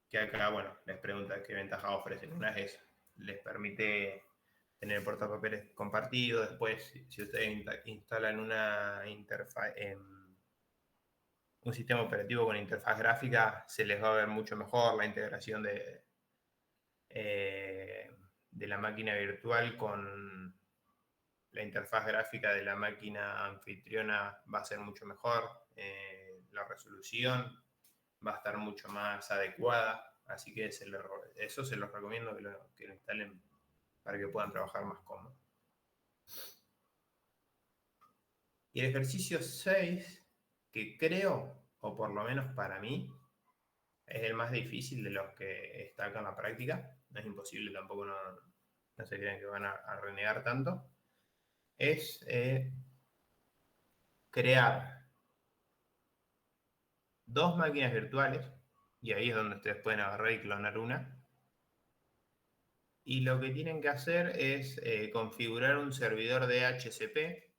Que acá, bueno, les pregunta qué ventajas ofrecen. Una es eso, les permite tener portapapeles compartido. Después, si ustedes instalan una interfaz, un sistema operativo con interfaz gráfica, se les va a ver mucho mejor la integración de la máquina virtual con la interfaz gráfica de la máquina anfitriona va a ser mucho mejor. La resolución va a estar mucho más adecuada. Así que eso se los recomiendo que lo instalen para que puedan trabajar más cómodo. Y el ejercicio 6, que creo, o por lo menos para mí, es el más difícil de los que está acá en la práctica. No es imposible, tampoco no se crean que van a renegar tanto. Es crear dos máquinas virtuales, y ahí es donde ustedes pueden agarrar y clonar una. Y lo que tienen que hacer es configurar un servidor de HCP,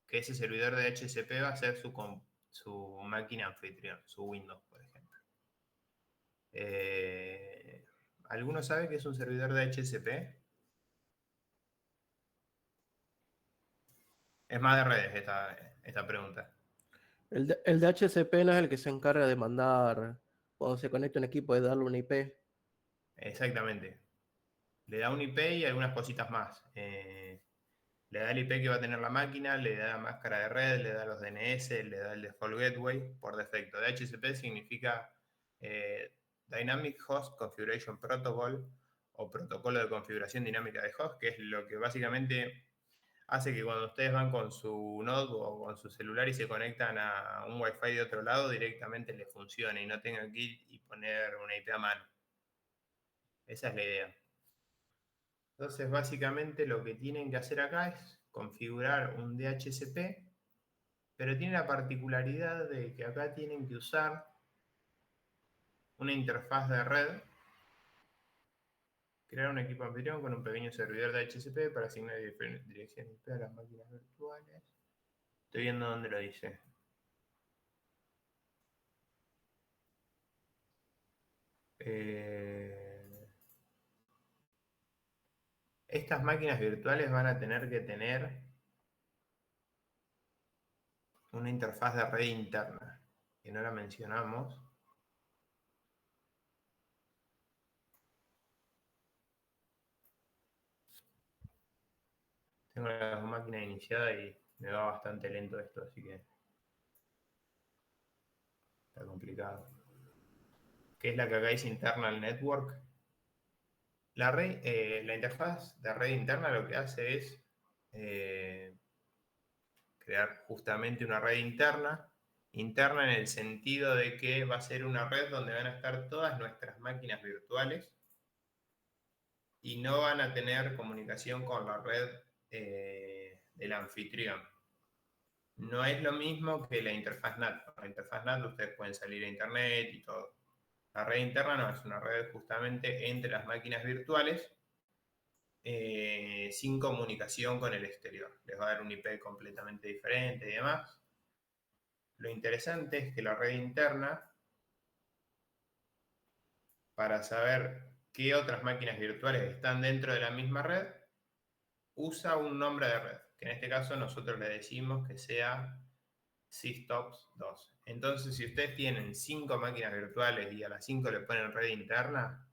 que ese servidor de HCP va a ser su máquina anfitrión, su Windows, por ejemplo. ¿Alguno sabe qué es un servidor de HCP? Es más de redes esta pregunta. El de HCP no es el que se encarga de mandar, cuando se conecta un equipo, de darle una IP. Exactamente. Le da un IP y algunas cositas más. Le da el IP que va a tener la máquina, le da la máscara de red, le da los DNS, le da el default gateway por defecto. DHCP significa Dynamic Host Configuration Protocol o protocolo de configuración dinámica de host, que es lo que básicamente hace que cuando ustedes van con su notebook o con su celular y se conectan a un Wi-Fi de otro lado, directamente les funcione y no tengan que ir y poner una IP a mano. Esa es la idea. Entonces, básicamente lo que tienen que hacer acá es configurar un DHCP, pero tiene la particularidad de que acá tienen que usar una interfaz de red, crear un equipo anfitrión con un pequeño servidor de DHCP para asignar direcciones IP a las máquinas virtuales. Estoy viendo dónde lo dice. Estas máquinas virtuales van a tener que tener una interfaz de red interna, que no la mencionamos. Tengo la máquina iniciada y me va bastante lento esto, así que está complicado. ¿Qué es la que acá dice Internal Network? La interfaz de red interna lo que hace es crear justamente una red interna en el sentido de que va a ser una red donde van a estar todas nuestras máquinas virtuales y no van a tener comunicación con la red del anfitrión. No es lo mismo que la interfaz NAT. Con la interfaz NAT ustedes pueden salir a internet y todo. La red interna no, es una red justamente entre las máquinas virtuales sin comunicación con el exterior. Les va a dar un IP completamente diferente y demás. Lo interesante es que la red interna, para saber qué otras máquinas virtuales están dentro de la misma red, usa un nombre de red, que en este caso nosotros le decimos que sea systops 2. Entonces, si ustedes tienen 5 máquinas virtuales y a las 5 le ponen red interna,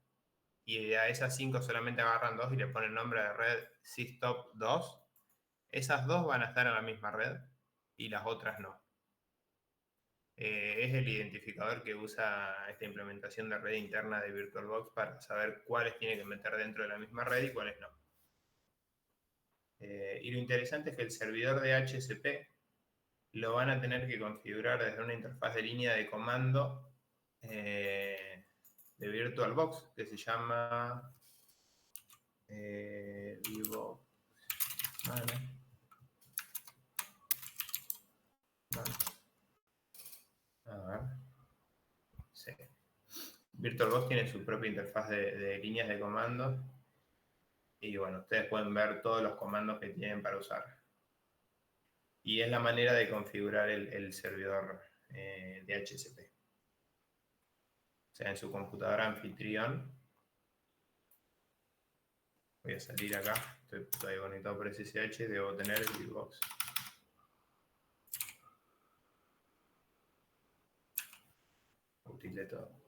y a esas 5 solamente agarran 2 y le ponen nombre de red systop 2, esas 2 van a estar en la misma red y las otras no. Es el identificador que usa esta implementación de red interna de VirtualBox para saber cuáles tiene que meter dentro de la misma red y cuáles no. Y lo interesante es que el servidor de HCP lo van a tener que configurar desde una interfaz de línea de comando de VirtualBox que se llama Vivo. A ver. Sí. VirtualBox tiene su propia interfaz de líneas de comando. Y bueno, ustedes pueden ver todos los comandos que tienen para usar. Y es la manera de configurar el servidor de HCP. O sea, en su computadora anfitrión. Voy a salir acá. Estoy todavía conectado por SSH. Debo tener el VirtualBox. Útil de todo.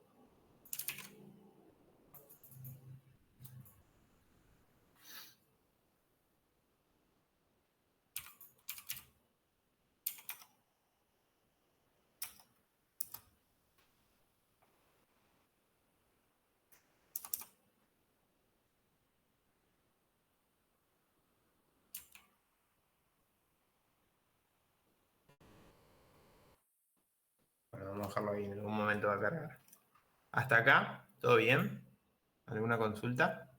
Bueno, vamos a dejarlo ahí. En algún momento va a cargar. Hasta acá, ¿todo bien? ¿Alguna consulta?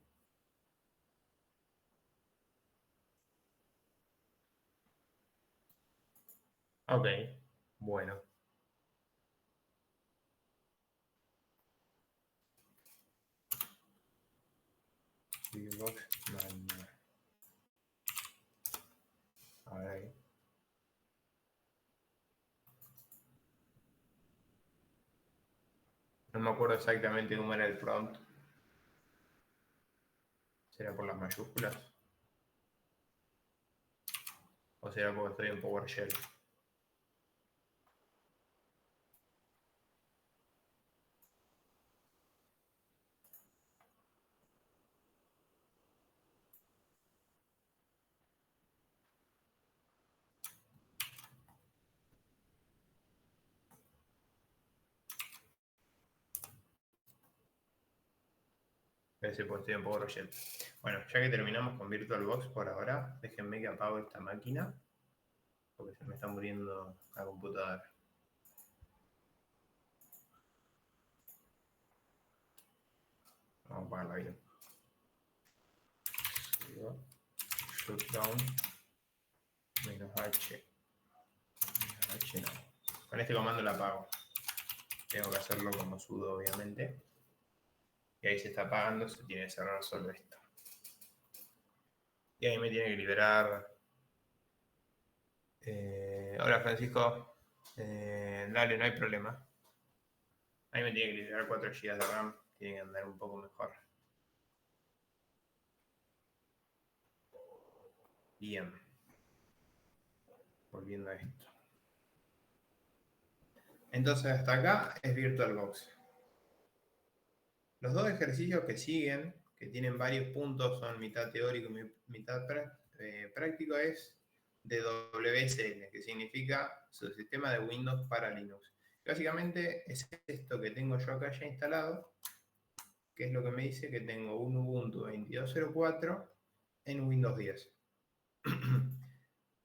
Ok, bueno. VirtualBox manual. A ver ahí. No me acuerdo exactamente cómo era el prompt. ¿Será por las mayúsculas? ¿O será porque estoy en PowerShell? Ese pues estoy un poco rollete. Bueno, ya que terminamos con VirtualBox por ahora, déjenme que apago esta máquina, porque se me está muriendo la computadora. Vamos a apagarla bien. Shutdown. -H. -H no. Con este comando la apago. Tengo que hacerlo como sudo, obviamente. Y ahí se está apagando, se tiene que cerrar solo esto. Y ahí me tiene que liberar. Hola Francisco. Dale, no hay problema. Ahí me tiene que liberar 4 GB de RAM. Tiene que andar un poco mejor. Bien. Volviendo a esto. Entonces hasta acá es VirtualBox. Los dos ejercicios que siguen, que tienen varios puntos, son mitad teórico y mitad práctico, es de WSL, que significa subsistema de Windows para Linux. Básicamente es esto que tengo yo acá ya instalado, que es lo que me dice que tengo un Ubuntu 22.04 en Windows 10.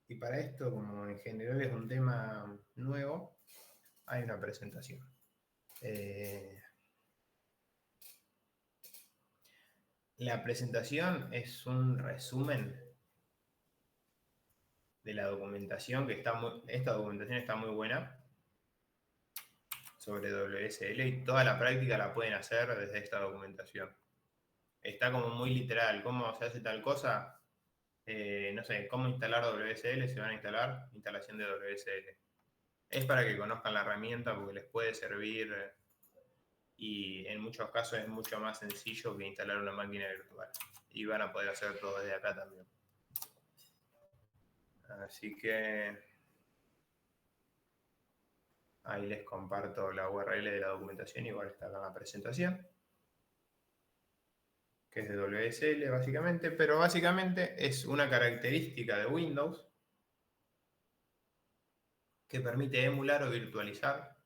Y para esto, como en general es un tema nuevo, hay una presentación. La presentación es un resumen de la documentación, que esta documentación está muy buena sobre WSL y toda la práctica la pueden hacer desde esta documentación. Está como muy literal, cómo se hace tal cosa, no sé, cómo instalar WSL, se van a instalar, instalación de WSL. Es para que conozcan la herramienta porque les puede servir y en muchos casos es mucho más sencillo que instalar una máquina virtual. Y van a poder hacer todo desde acá también. Así que ahí les comparto la URL de la documentación, igual está acá en la presentación, que es de WSL básicamente, pero básicamente es una característica de Windows que permite emular o virtualizar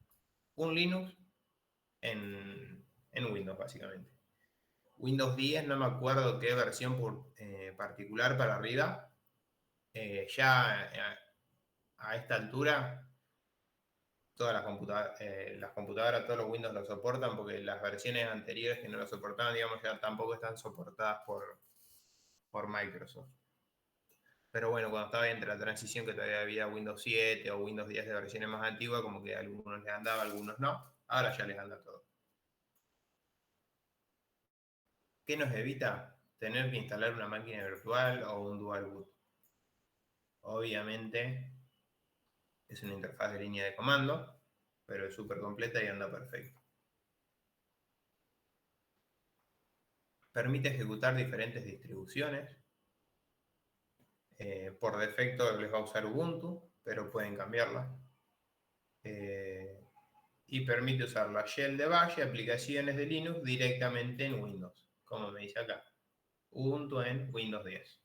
un Linux en Windows básicamente. Windows 10, no me acuerdo qué versión particular para arriba, ya a esta altura todas las computadoras, todos los Windows lo soportan, porque las versiones anteriores que no lo soportaban, digamos, ya tampoco están soportadas por Microsoft. Pero bueno, cuando estaba entre la transición, que todavía había Windows 7 o Windows 10 de versiones más antiguas, como que a algunos les andaba, a algunos no. Ahora ya les anda todo. ¿Qué nos evita? Tener que instalar una máquina virtual o un dual boot. Obviamente es una interfaz de línea de comando, pero es súper completa y anda perfecto. Permite ejecutar diferentes distribuciones. Por defecto les va a usar Ubuntu, pero pueden cambiarla. Y permite usar la shell de bash y aplicaciones de Linux directamente en Windows, como me dice acá. Ubuntu en Windows 10.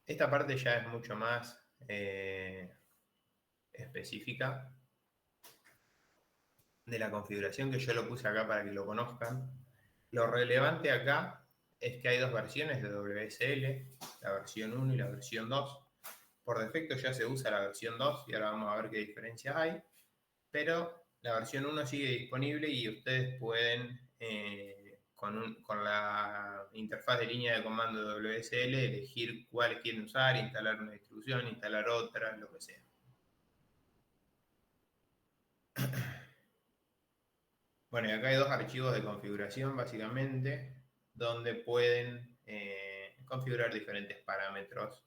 Esta parte ya es mucho más específica de la configuración, que yo lo puse acá para que lo conozcan. Lo relevante acá es que hay dos versiones de WSL, la versión 1 y la versión 2. Por defecto ya se usa la versión 2 y ahora vamos a ver qué diferencias hay, pero la versión 1 sigue disponible y ustedes pueden, con la interfaz de línea de comando de WSL, elegir cuáles quieren usar, instalar una distribución, instalar otra, lo que sea. Bueno, y acá hay dos archivos de configuración, básicamente, donde pueden configurar diferentes parámetros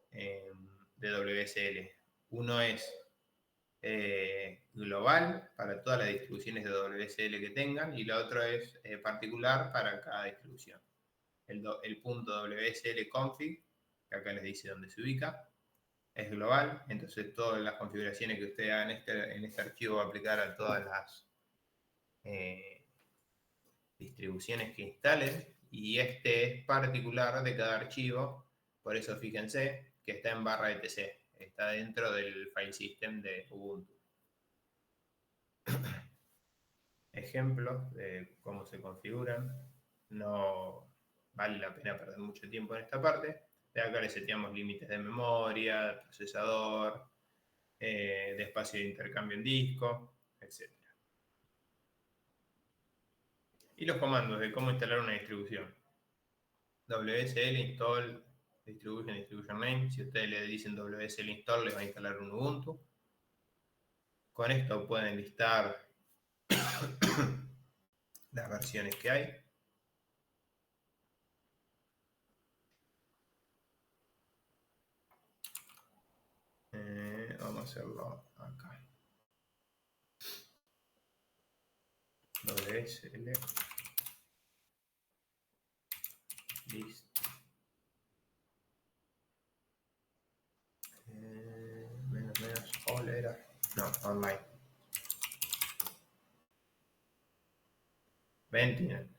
de WSL. Uno es global para todas las distribuciones de WSL que tengan, y la otra es particular para cada distribución. El punto WSL config, que acá les dice dónde se ubica, es global, entonces todas las configuraciones que ustedes hagan en este archivo va a aplicar a todas las distribuciones que instalen, y este es particular de cada archivo, por eso fíjense que está en /etc. está dentro del file system de Ubuntu. Ejemplos de cómo se configuran. No vale la pena perder mucho tiempo en esta parte. De acá le seteamos límites de memoria, de procesador, de espacio de intercambio en disco, etc. Y los comandos de cómo instalar una distribución. WSL install distribution name. Si ustedes le dicen WSL install, les va a instalar un Ubuntu. Con esto pueden listar las versiones que hay. Vamos a hacerlo acá. WSL list. Menos all era. No, online. Ven, tienen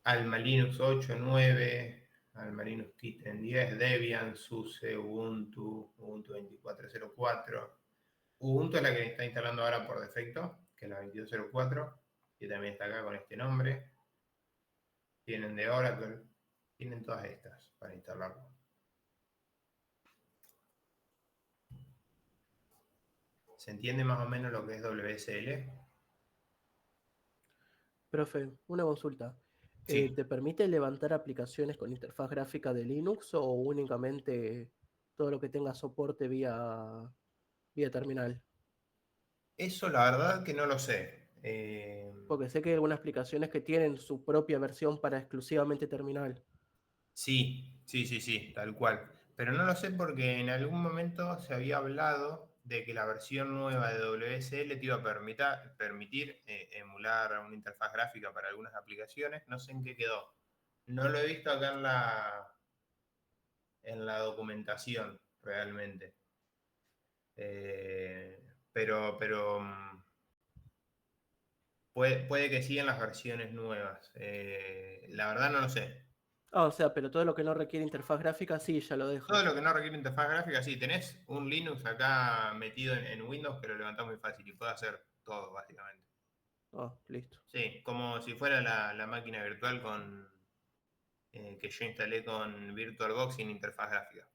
Alma Linux 8, 9, Alma Linux Kitten 10, Debian, SUSE, Ubuntu, Ubuntu 24.04. Ubuntu es la que está instalando ahora por defecto, que es la 22.04, que también está acá con este nombre. Tienen de Oracle, tienen todas estas para instalarlo. ¿Se entiende más o menos lo que es WSL? Profe, una consulta. Sí. ¿Te permite levantar aplicaciones con interfaz gráfica de Linux o únicamente todo lo que tenga soporte vía terminal? Eso la verdad que no lo sé. Porque sé que hay algunas aplicaciones que tienen su propia versión para exclusivamente terminal. Sí, tal cual. Pero no lo sé porque en algún momento se había hablado de que la versión nueva de WSL te iba a permitir emular una interfaz gráfica para algunas aplicaciones. No sé en qué quedó. No lo he visto acá en la documentación realmente. Pero puede que sigan las versiones nuevas. La verdad no lo sé. Ah, o sea, pero todo lo que no requiere interfaz gráfica sí, ya lo Todo dejo. lo que no requiere interfaz gráfica, sí, tenés un Linux acá metido en Windows que lo levantás muy fácil y puede hacer todo, básicamente. Ah, listo. Sí, como si fuera la máquina virtual que yo instalé con VirtualBox sin interfaz gráfica.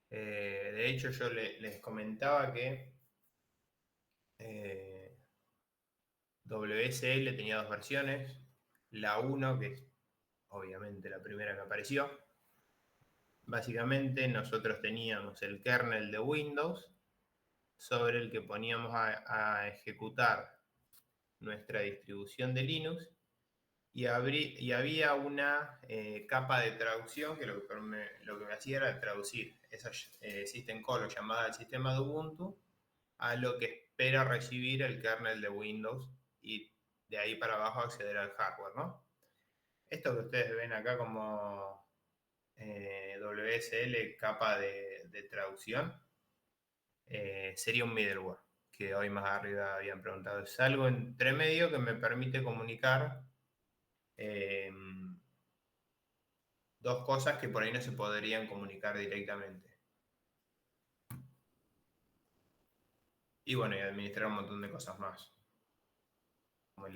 De hecho, yo les comentaba que eh, WSL tenía dos versiones. La 1, que es obviamente la primera que apareció. Básicamente nosotros teníamos el kernel de Windows sobre el que poníamos a ejecutar nuestra distribución de Linux y había una capa de traducción que lo que me hacía era traducir esa system call o llamada al sistema de Ubuntu a lo que espera recibir el kernel de Windows y de ahí para abajo acceder al hardware, ¿no? Esto que ustedes ven acá como WSL capa de traducción sería un middleware, que hoy más arriba habían preguntado. Es algo entre medio que me permite comunicar eh, dos cosas que por ahí no se podrían comunicar directamente. Y bueno, y administrar un montón de cosas más. Como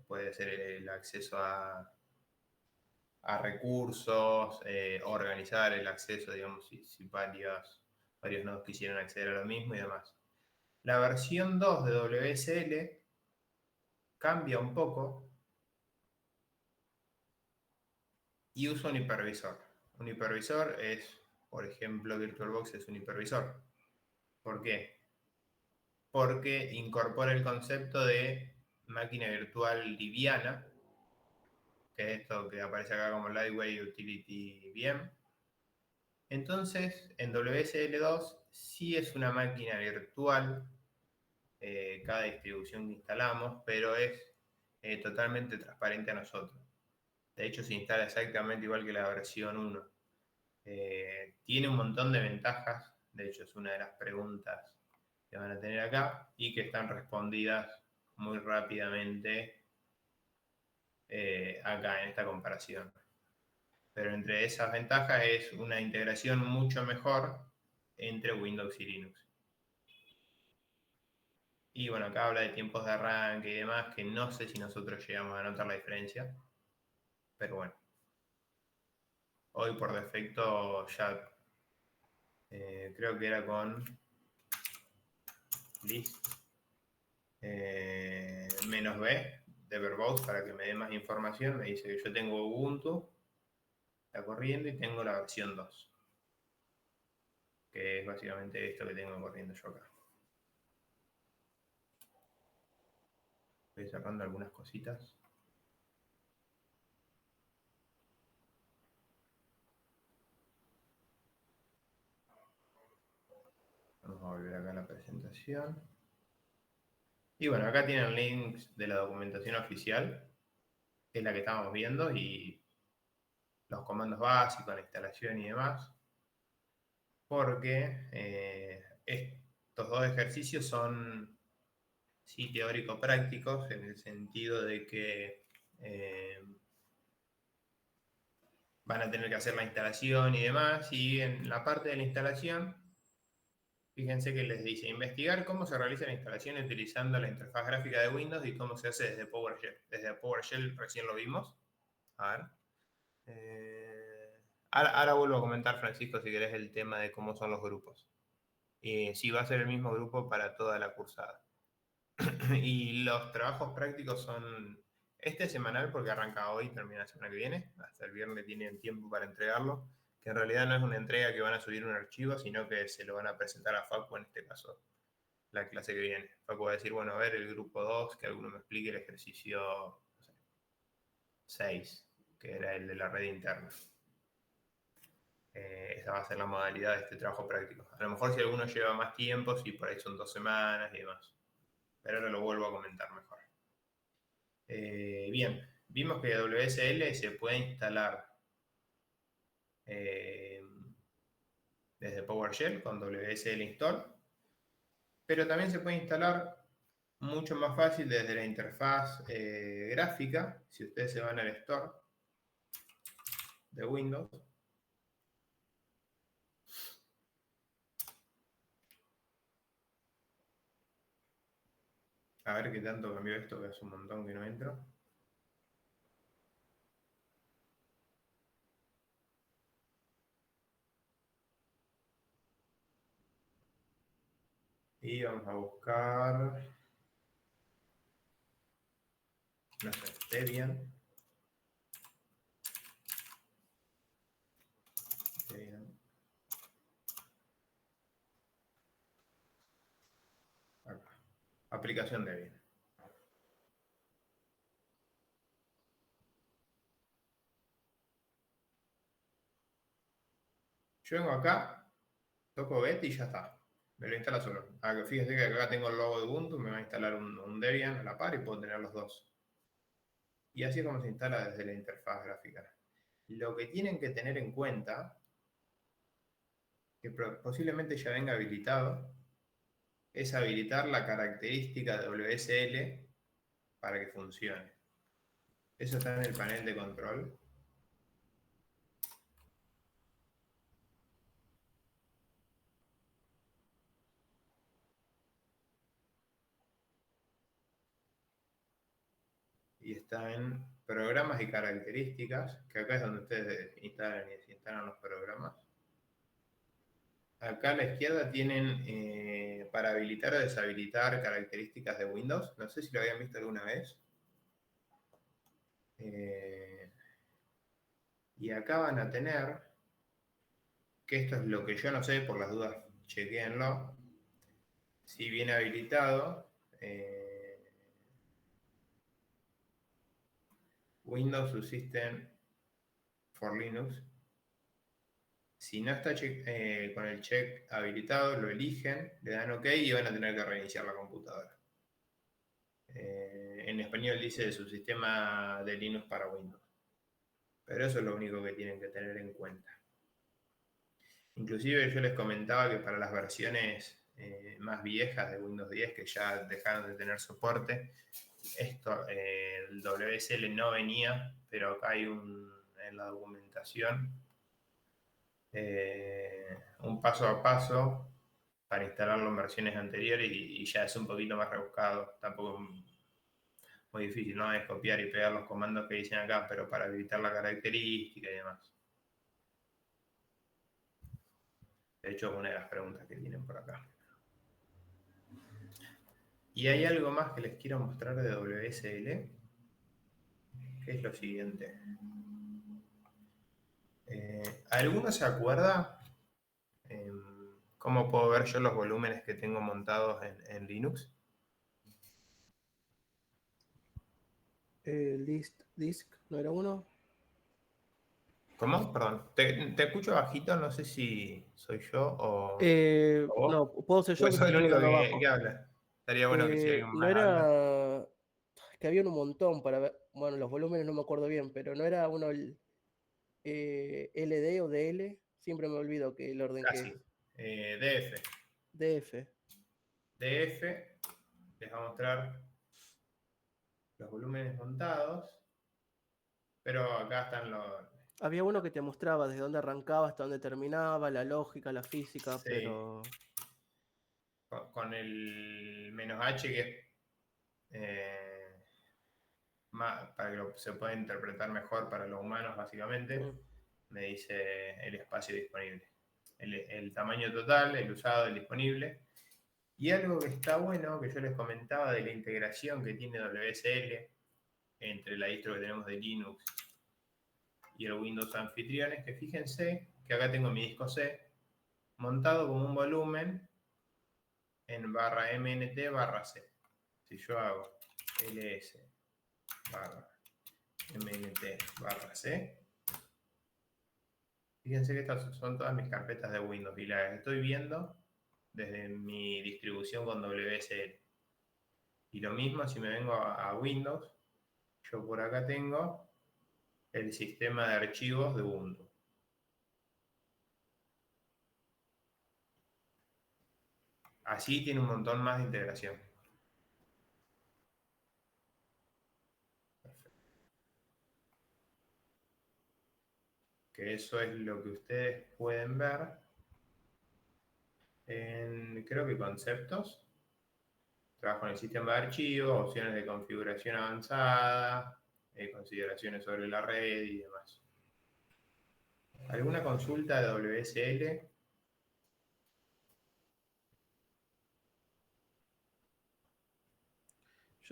puede ser el acceso a recursos, organizar el acceso, digamos, si varios nodos quisieran acceder a lo mismo y demás. La versión 2 de WSL cambia un poco y usa un hipervisor. Un hipervisor es, por ejemplo, VirtualBox es un hipervisor. ¿Por qué? Porque incorpora el concepto de máquina virtual liviana, que es esto que aparece acá como Lightweight Utility VM. Entonces, en WSL2 sí es una máquina virtual, cada distribución que instalamos, pero es totalmente transparente a nosotros. De hecho, se instala exactamente igual que la versión 1. Tiene un montón de ventajas, de hecho es una de las preguntas que van a tener acá y que están respondidas muy rápidamente acá en esta comparación. Pero entre esas ventajas es una integración mucho mejor entre Windows y Linux. Y bueno, acá habla de tiempos de arranque y demás, que no sé si nosotros llegamos a notar la diferencia. Pero bueno, hoy por defecto ya creo que era con list -b de Verbose para que me dé más información. Me dice que yo tengo Ubuntu, está corriendo y tengo la versión 2, que es básicamente esto que tengo corriendo yo acá. Voy sacando algunas cositas. Vamos a volver acá a la presentación. Y bueno, acá tienen links de la documentación oficial, que es la que estábamos viendo, y los comandos básicos, la instalación y demás. Porque estos dos ejercicios son, sí, teórico-prácticos, en el sentido de que van a tener que hacer la instalación y demás, y en la parte de la instalación, fíjense que les dice investigar cómo se realiza la instalación utilizando la interfaz gráfica de Windows y cómo se hace desde PowerShell. Desde PowerShell recién lo vimos. A ver. Ahora vuelvo a comentar, Francisco, si querés, el tema de cómo son los grupos. Sí, va a ser el mismo grupo para toda la cursada. Y los trabajos prácticos son este semanal, porque arranca hoy y termina la semana que viene. Hasta el viernes tienen tiempo para entregarlo, que en realidad no es una entrega que van a subir un archivo, sino que se lo van a presentar a Facu, en este caso, la clase que viene. Facu va a decir, bueno, a ver, el grupo 2, que alguno me explique el ejercicio, no sé, 6, que era el de la red interna. Esa va a ser la modalidad de este trabajo práctico. A lo mejor si alguno lleva más tiempo, si por ahí son 2 semanas y demás. Pero ahora lo vuelvo a comentar mejor. Bien, vimos que WSL se puede instalar desde PowerShell con WSL install, pero también se puede instalar mucho más fácil desde la interfaz gráfica. Si ustedes se van al Store de Windows, a ver qué tanto cambió esto, que hace un montón que no entro. Y vamos a buscar, no sé, Debian. Acá. Aplicación Debian. Yo vengo acá, toco Get y ya está. Me lo instala solo. Fíjense que acá tengo el logo de Ubuntu, me va a instalar un Debian a la par y puedo tener los dos. Y así es como se instala desde la interfaz gráfica. Lo que tienen que tener en cuenta, que posiblemente ya venga habilitado, es habilitar la característica de WSL para que funcione. Eso está en el panel de control. Y está en programas y características, que acá es donde ustedes instalan y desinstalan los programas. Acá a la izquierda tienen para habilitar o deshabilitar características de Windows. No sé si lo habían visto alguna vez. Y acá van a tener, que esto es lo que yo no sé, por las dudas chequéenlo, si viene habilitado Windows Subsystem for Linux. Si no está con el check habilitado, lo eligen, le dan OK y van a tener que reiniciar la computadora. En español dice subsistema de Linux para Windows. Pero eso es lo único que tienen que tener en cuenta. Inclusive yo les comentaba que para las versiones más viejas de Windows 10, que ya dejaron de tener soporte, esto, el WSL no venía, pero acá hay un en la documentación un paso a paso para instalarlo en versiones anteriores y ya es un poquito más rebuscado. Tampoco muy difícil, ¿no? Es copiar y pegar los comandos que dicen acá, pero para habilitar la característica y demás. De hecho, es una de las preguntas que tienen por acá. Y hay algo más que les quiero mostrar de WSL, que es lo siguiente. ¿Alguno se acuerda cómo puedo ver yo los volúmenes que tengo montados en Linux? List disk, ¿no era uno? ¿Cómo? Perdón. Te escucho bajito, no sé si soy yo o vos. No, puedo ser O yo que soy estoy el único hablando que abajo. habla. Estaría bueno que si alguien No más habla. era que había un montón para ver, bueno, los volúmenes no me acuerdo bien, pero no era uno LD o DL, siempre me olvido que el orden que Casi. es. DF. DF. DF. Les va a mostrar los volúmenes montados. Pero acá están los. Había uno que te mostraba desde dónde arrancaba hasta dónde terminaba, la lógica, la física, Sí. pero Con el "-h", que es para que se pueda interpretar mejor para los humanos, básicamente, me dice el espacio disponible. El tamaño total, el usado, el disponible. Y algo que está bueno, que yo les comentaba de la integración que tiene WSL entre la distro que tenemos de Linux y el Windows Anfitrión, es que fíjense que acá tengo mi disco C montado como un volumen en barra mnt barra c. Si yo hago ls barra mnt barra c, fíjense que estas son todas mis carpetas de Windows y las estoy viendo desde mi distribución con WSL. Y lo mismo si me vengo a Windows, yo por acá tengo el sistema de archivos de Ubuntu. Así tiene un montón más de integración. Perfecto. Que eso es lo que ustedes pueden ver en, creo que conceptos. Trabajo en el sistema de archivos, opciones de configuración avanzada, consideraciones sobre la red y demás. ¿Alguna consulta de WSL?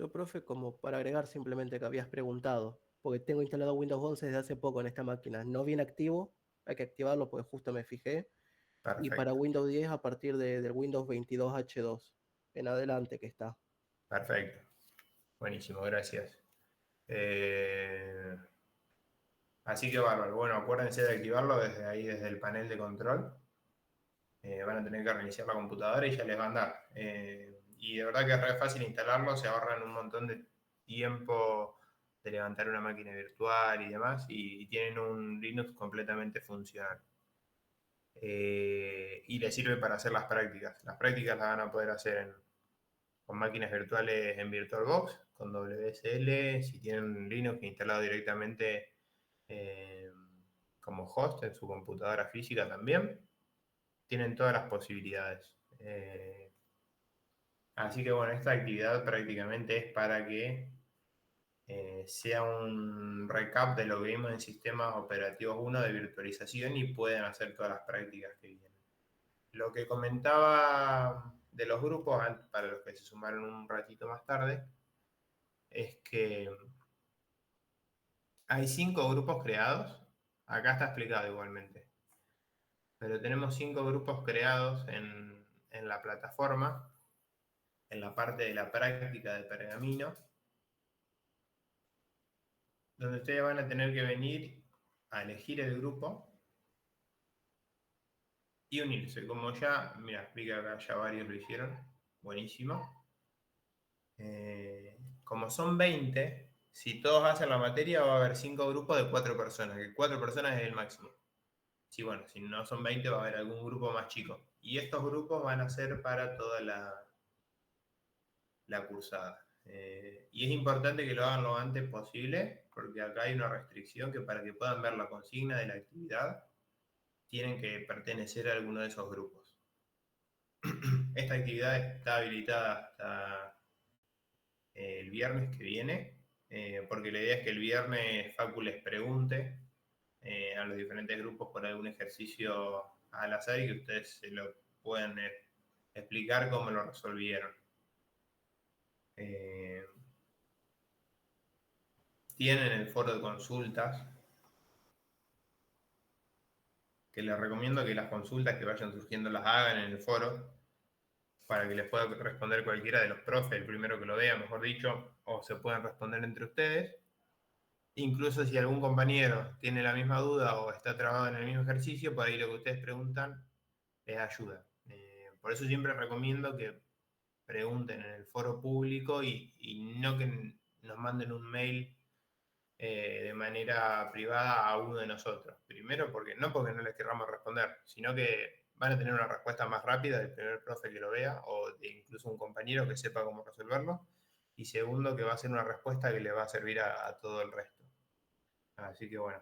yo, profe, como para agregar simplemente que habías preguntado, porque tengo instalado Windows 11 desde hace poco en esta máquina, no bien activo, hay que activarlo porque justo me fijé, y para Perfecto, Windows 10 a partir del Windows 22H2 en adelante que está. perfecto. Buenísimo, gracias. Así que bárbaro. Bueno, acuérdense de activarlo desde ahí, desde el panel de control. Van a tener que reiniciar la computadora y ya les va a andar. Y de verdad que es re fácil instalarlo, se ahorran un montón de tiempo de levantar una máquina virtual y demás, y tienen un Linux completamente funcional. Y les sirve para hacer las prácticas. Las prácticas las van a poder hacer con máquinas virtuales en VirtualBox, con WSL, si tienen Linux instalado directamente como host en su computadora física también. Tienen todas las posibilidades. Así que bueno, esta actividad prácticamente es para que sea un recap de lo que vimos en sistemas operativos 1 de virtualización y puedan hacer todas las prácticas que vienen. Lo que comentaba de los grupos, para los que se sumaron un ratito más tarde, es que hay 5 grupos creados. Acá está explicado igualmente. Pero tenemos 5 grupos creados en la plataforma, en la parte de la práctica de Pergamino, donde ustedes van a tener que venir a elegir el grupo y unirse. Como ya, mira, explica acá, ya varios lo hicieron, buenísimo. Como son 20, si todos hacen la materia va a haber 5 grupos de 4 personas, que 4 personas es el máximo. Sí, bueno, si no son 20 va a haber algún grupo más chico. Y estos grupos van a ser para toda la cursada. Y es importante que lo hagan lo antes posible, porque acá hay una restricción que para que puedan ver la consigna de la actividad, tienen que pertenecer a alguno de esos grupos. Esta actividad está habilitada hasta el viernes que viene, porque la idea es que el viernes Facu les pregunte a los diferentes grupos por algún ejercicio al azar y que ustedes se lo puedan explicar cómo lo resolvieron. Tienen el foro de consultas, que les recomiendo que las consultas que vayan surgiendo las hagan en el foro, para que les pueda responder cualquiera de los profes, el primero que lo vea, mejor dicho, o se puedan responder entre ustedes. Incluso si algún compañero tiene la misma duda o está trabado en el mismo ejercicio, por ahí lo que ustedes preguntan les ayuda. Por eso siempre recomiendo que pregunten en el foro público y no que nos manden un mail de manera privada a uno de nosotros. Primero, porque no les querramos responder, sino que van a tener una respuesta más rápida del primer profe que lo vea o de incluso un compañero que sepa cómo resolverlo. Y segundo, que va a ser una respuesta que le va a servir a todo el resto. Así que bueno,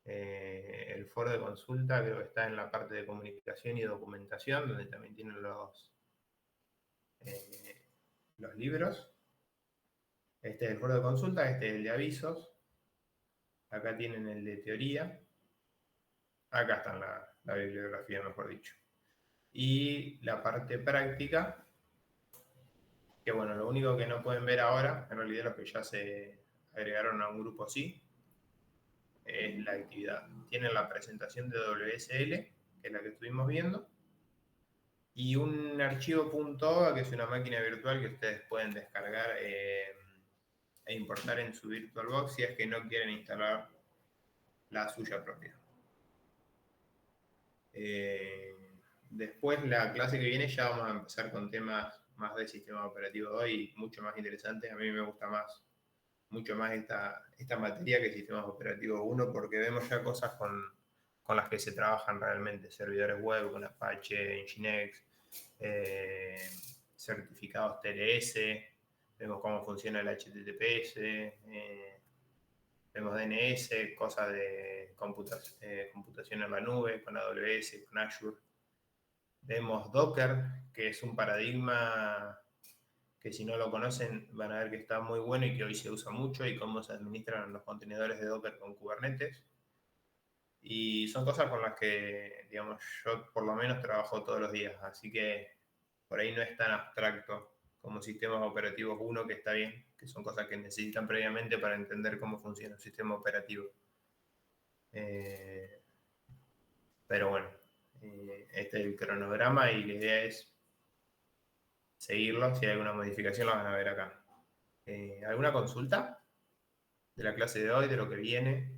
el foro de consulta creo que está en la parte de comunicación y documentación, donde también tienen los libros. Este es el foro de consulta, este es el de avisos. Acá tienen el de teoría. Acá está la bibliografía, mejor dicho. Y la parte práctica, que bueno, lo único que no pueden ver ahora, en realidad los que ya se agregaron a un grupo sí, es la actividad. Tienen la presentación de WSL, que es la que estuvimos viendo, y un archivo .ova, que es una máquina virtual que ustedes pueden descargar e importar en su VirtualBox si es que no quieren instalar la suya propia. Después, la clase que viene, ya vamos a empezar con temas más de sistema operativo hoy, mucho más interesantes. A mí me gusta mucho más esta materia que sistemas operativos 1, porque vemos ya cosas con las que se trabajan realmente, servidores web con Apache, Nginx, certificados TLS, vemos cómo funciona el HTTPS, vemos DNS, cosas de computación en la nube, con AWS, con Azure. Vemos Docker, que es un paradigma que si no lo conocen van a ver que está muy bueno y que hoy se usa mucho, y cómo se administran los contenedores de Docker con Kubernetes. Y son cosas con las que, digamos, yo por lo menos trabajo todos los días, así que por ahí no es tan abstracto como sistemas operativos 1, que está bien, que son cosas que necesitan previamente para entender cómo funciona un sistema operativo. Pero bueno, este es el cronograma y la idea es seguirlo. Si hay alguna modificación la van a ver acá. ¿Alguna consulta de la clase de hoy, de lo que viene?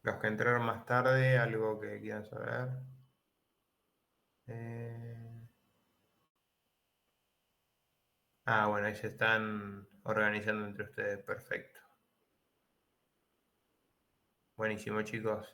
Los que entraron más tarde, algo que quieran saber. Bueno, ahí se están organizando entre ustedes, perfecto. Buenísimo, chicos.